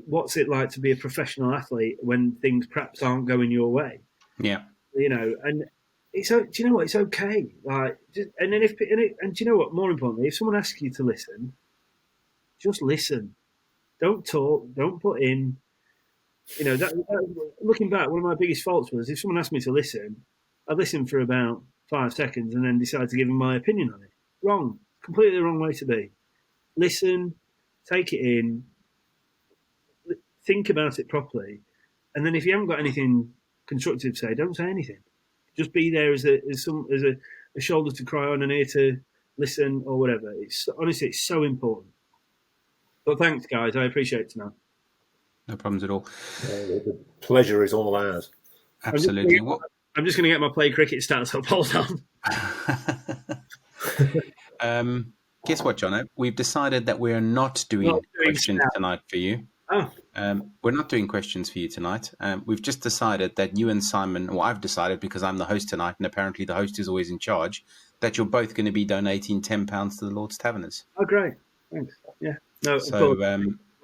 what's it like to be a professional athlete when things perhaps aren't going your way. Yeah. And it's, do you know what? It's okay. Like, and then and do you know what? More importantly, if someone asks you to listen, just listen. Don't talk. Don't put in. Looking back, one of my biggest faults was if someone asked me to listen, I'd listen for about 5 seconds and then decide to give them my opinion on it. Wrong. Completely the wrong way to be. Listen, take it in, think about it properly, and then if you haven't got anything constructive to say, don't say anything. Just be there as a shoulder to cry on, an ear to listen, or whatever. It's honestly, it's so important. But thanks, guys. I appreciate it tonight. No problems at all. The pleasure is all ours. Absolutely. I'm just going to get my play cricket stats up. Hold on. Guess what, Johnno? We've decided that we're not doing questions tonight for you. Oh. We're not doing questions for you tonight. We've just decided that you and Simon, or I've decided because I'm the host tonight, and apparently the host is always in charge, that you're both going to be donating £10 to the Lord's Taverners. Oh, great. Thanks. Yeah. No, so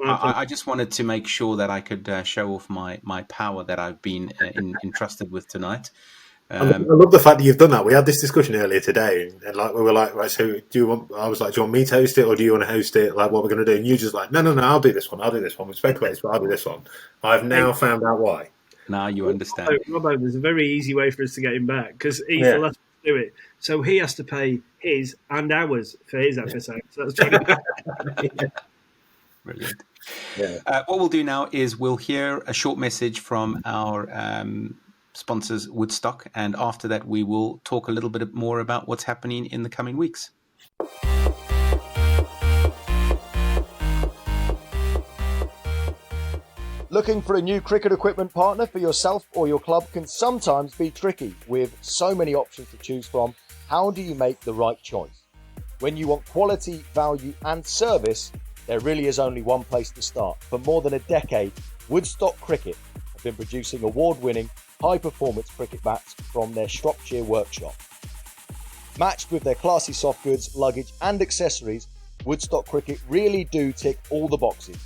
I just wanted to make sure that I could show off my power that I've been entrusted with tonight. I love the fact that you've done that. We had this discussion earlier today, and we were like, right, so do you want me to host it, or do you want to host it? Like, what we're going to do? And you just like, no, I'll do this one. We speculated, but I'll do this one. I've now found out why. Now you understand. Robbo, there's a very easy way for us to get him back because he's the last to do it. So he has to pay his and ours for his episode. So that's trying Brilliant. Yeah. What we'll do now is we'll hear a short message from our sponsors, Woodstock, and after that we will talk a little bit more about what's happening in the coming weeks. Looking for a new cricket equipment partner for yourself or your club can sometimes be tricky. With so many options to choose from, how do you make the right choice? When you want quality, value and service, there really is only one place to start. For more than a decade, Woodstock Cricket have been producing award-winning, high-performance cricket bats from their Shropshire workshop. Matched with their classy soft goods, luggage and accessories, Woodstock Cricket really do tick all the boxes.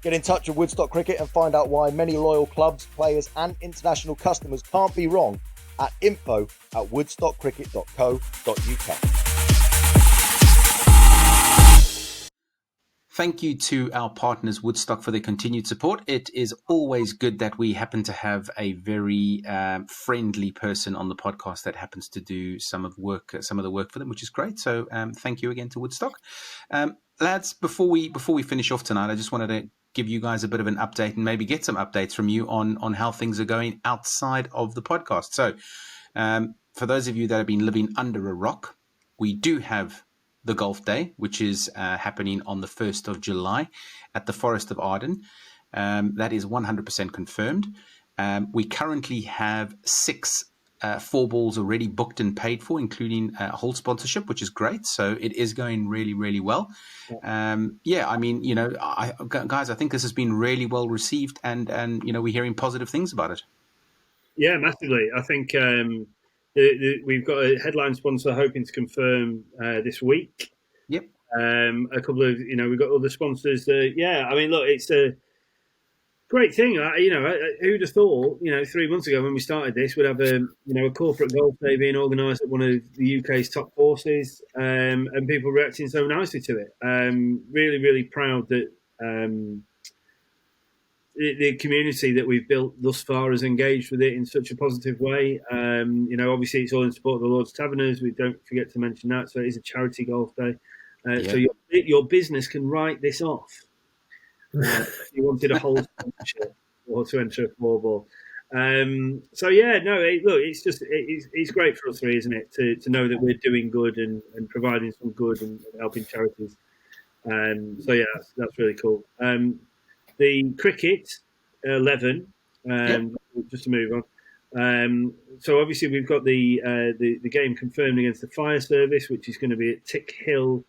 Get in touch with Woodstock Cricket and find out why many loyal clubs, players and international customers can't be wrong at info@woodstockcricket.co.uk. Thank you to our partners, Woodstock, for their continued support. It is always good that we happen to have a very friendly person on the podcast that happens to do some of the work for them, which is great. So thank you again to Woodstock. Lads, before we finish off tonight, I just wanted to give you guys a bit of an update and maybe get some updates from you on how things are going outside of the podcast. So for those of you that have been living under a rock, we do have the Golf Day, which is happening on the 1st of July at the Forest of Arden. That is 100% confirmed. We currently have 6 four balls already booked and paid for, including a whole sponsorship, which is great. So it is going really, really well. I mean, guys, I think this has been really well received and we're hearing positive things about it. Yeah, massively. I think we've got a headline sponsor hoping to confirm this week. Yep. A couple of, we've got other sponsors. I mean, look, it's a great thing. Who'd have thought, 3 months ago when we started this, we'd have a corporate golf day being organised at one of the UK's top courses, and people reacting so nicely to it. Really, really proud that the community that we've built thus far has engaged with it in such a positive way. Obviously it's all in support of the Lord's Taverners. We don't forget to mention that. So it is a charity golf day. So your business can write this off. If you wanted a whole sponsorship or to enter a four ball. It's great for us three, isn't it? To know that we're doing good and providing some good and helping charities. That's really cool. The cricket 11, just to move on. So obviously we've got the game confirmed against the fire service, which is going to be at Tick Hill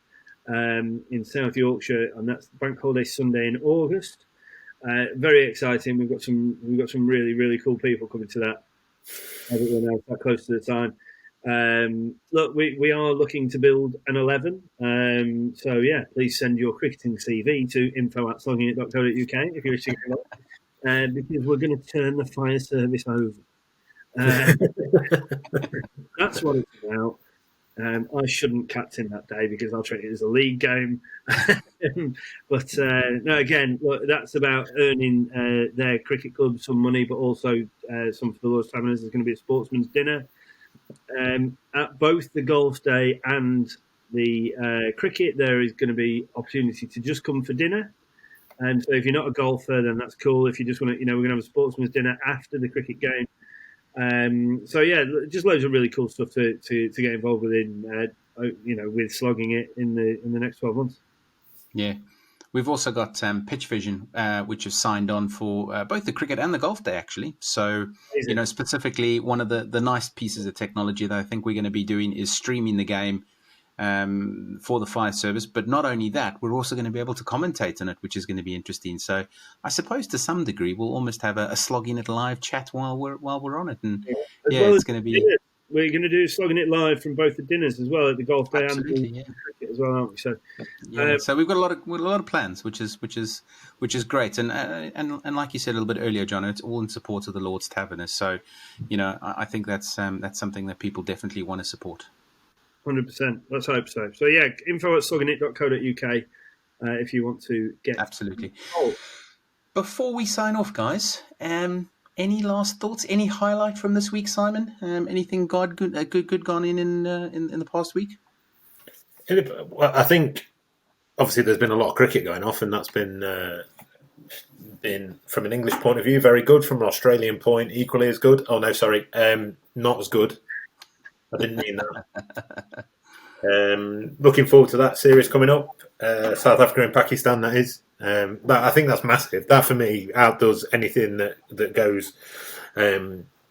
in South Yorkshire, and that's Bank Holiday Sunday in August. Very exciting. We've got some really, really cool people coming to that. Everyone else that close to the time. Look, we are looking to build an 11. Please send your cricketing CV to info@sloggingit.co.uk if you're wishing to because we're going to turn the fire service over. That's what it's about. I shouldn't captain that day because I'll treat it as a league game. Again, look, that's about earning their cricket club some money, but also some for the Lord's Taverners. There's going to be a sportsman's dinner at both the golf day and the cricket. There is going to be opportunity to just come for dinner. And so if you're not a golfer, then that's cool. If you just want to, we're going to have a sportsman's dinner after the cricket game. Just loads of really cool stuff to get involved with with slogging it in the next 12 months. Yeah. We've also got Pitch Vision, which has signed on for both the cricket and the golf day, actually. So, specifically one of the nice pieces of technology that I think we're going to be doing is streaming the game for the fire service. But not only that, we're also going to be able to commentate on it, which is going to be interesting. So I suppose to some degree, we'll almost have a Slogging It Live chat while we're on it. And it's going to be... We're going to do Slogging It Live from both the dinners as well at the golf day and the cricket as well, aren't we? So, so we've got a lot of plans, which is great. And like you said a little bit earlier, Johnno, it's all in support of the Lord's Taverners. So, I think that's something that people definitely want to support. 100%. Let's hope so. So info@sloggingit.co.uk if you want to get absolutely. Before we sign off, guys, Any last thoughts? Any highlight from this week, Simon? Anything good gone in the past week? Well, I think obviously there's been a lot of cricket going off, and that's been from an English point of view very good. From an Australian point, equally as good. Oh no, sorry, not as good. I didn't mean that. Looking forward to that series coming up, South Africa and Pakistan. That is. I think that's massive. That for me outdoes anything that goes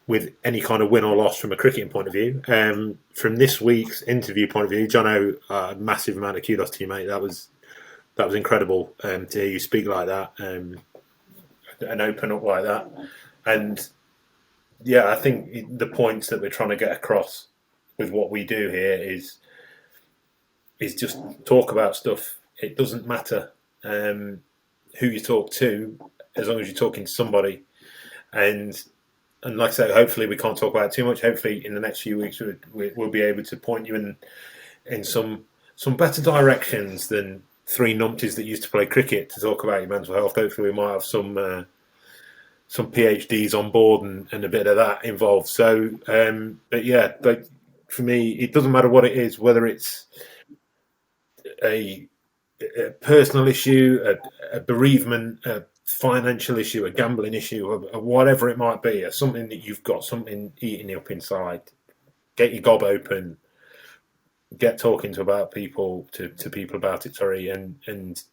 with any kind of win or loss from a cricketing point of view. From this week's interview point of view, Johnno, massive amount of kudos to you, mate. That was incredible to hear you speak like that and open up like that. And yeah, I think the points that we're trying to get across with what we do here is just talk about stuff. It doesn't matter who you talk to, as long as you're talking to somebody. And like I said, hopefully we can't talk about it too much. Hopefully in the next few weeks we'll be able to point you in some better directions than three numpties that used to play cricket to talk about your mental health. Hopefully we might have some PhDs on board and a bit of that involved. So, but yeah, like for me, it doesn't matter what it is, whether it's a personal issue, a bereavement, a financial issue, a gambling issue, or whatever it might be, or something that you've got something eating you up inside. Get your gob open, get talking to people about it. Sorry, and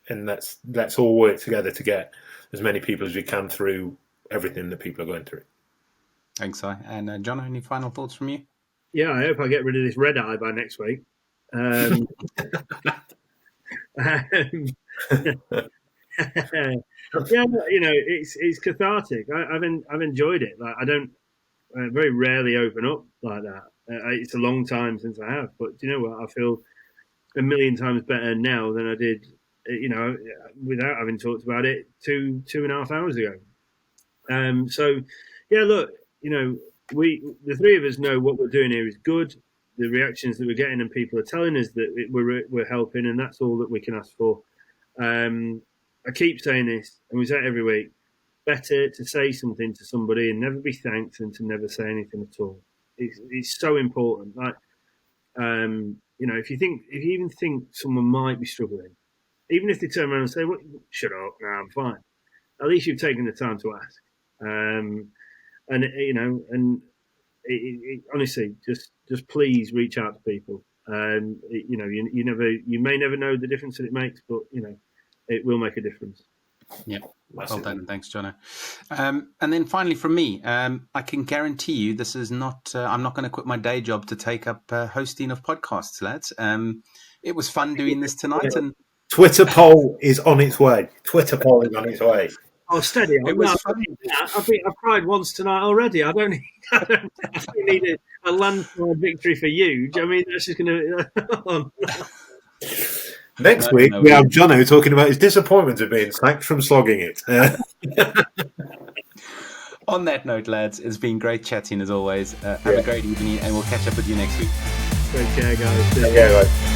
let's all work together to get as many people as we can through everything that people are going through. Thanks, Si. And John, any final thoughts from you? Yeah, I hope I get rid of this red eye by next week. Yeah, it's cathartic. I've enjoyed it. Like I very rarely open up like that. It's a long time since I have, but do you know what? I feel a million times better now than I did, without having talked about it 2.5 hours ago. So yeah, look, the three of us know what we're doing here is good. The reactions that we're getting and people are telling us that we're helping, and that's all that we can ask for. I keep saying this, and we say it every week. Better to say something to somebody and never be thanked than to never say anything at all. It's so important. Like, if you even think someone might be struggling, even if they turn around and say, "Well, shut up, no, I'm fine." At least you've taken the time to ask. Honestly, just please reach out to people. You may never know the difference that it makes, but it will make a difference. Yeah, well done. Thanks, Johnno. And then finally from me, I can guarantee you this is not, I'm not going to quit my day job to take up hosting of podcasts, lads. It was fun doing this tonight. And Twitter poll is on its way. Oh, steady. I've cried once tonight already. I don't need a landslide victory for huge. I mean, that's just going to... Next week, we have Johnno talking about his disappointment of being sacked from slogging it. On that note, lads, it's been great chatting as always. Have a great evening, and we'll catch up with you next week. Take care, guys. Take care, guys.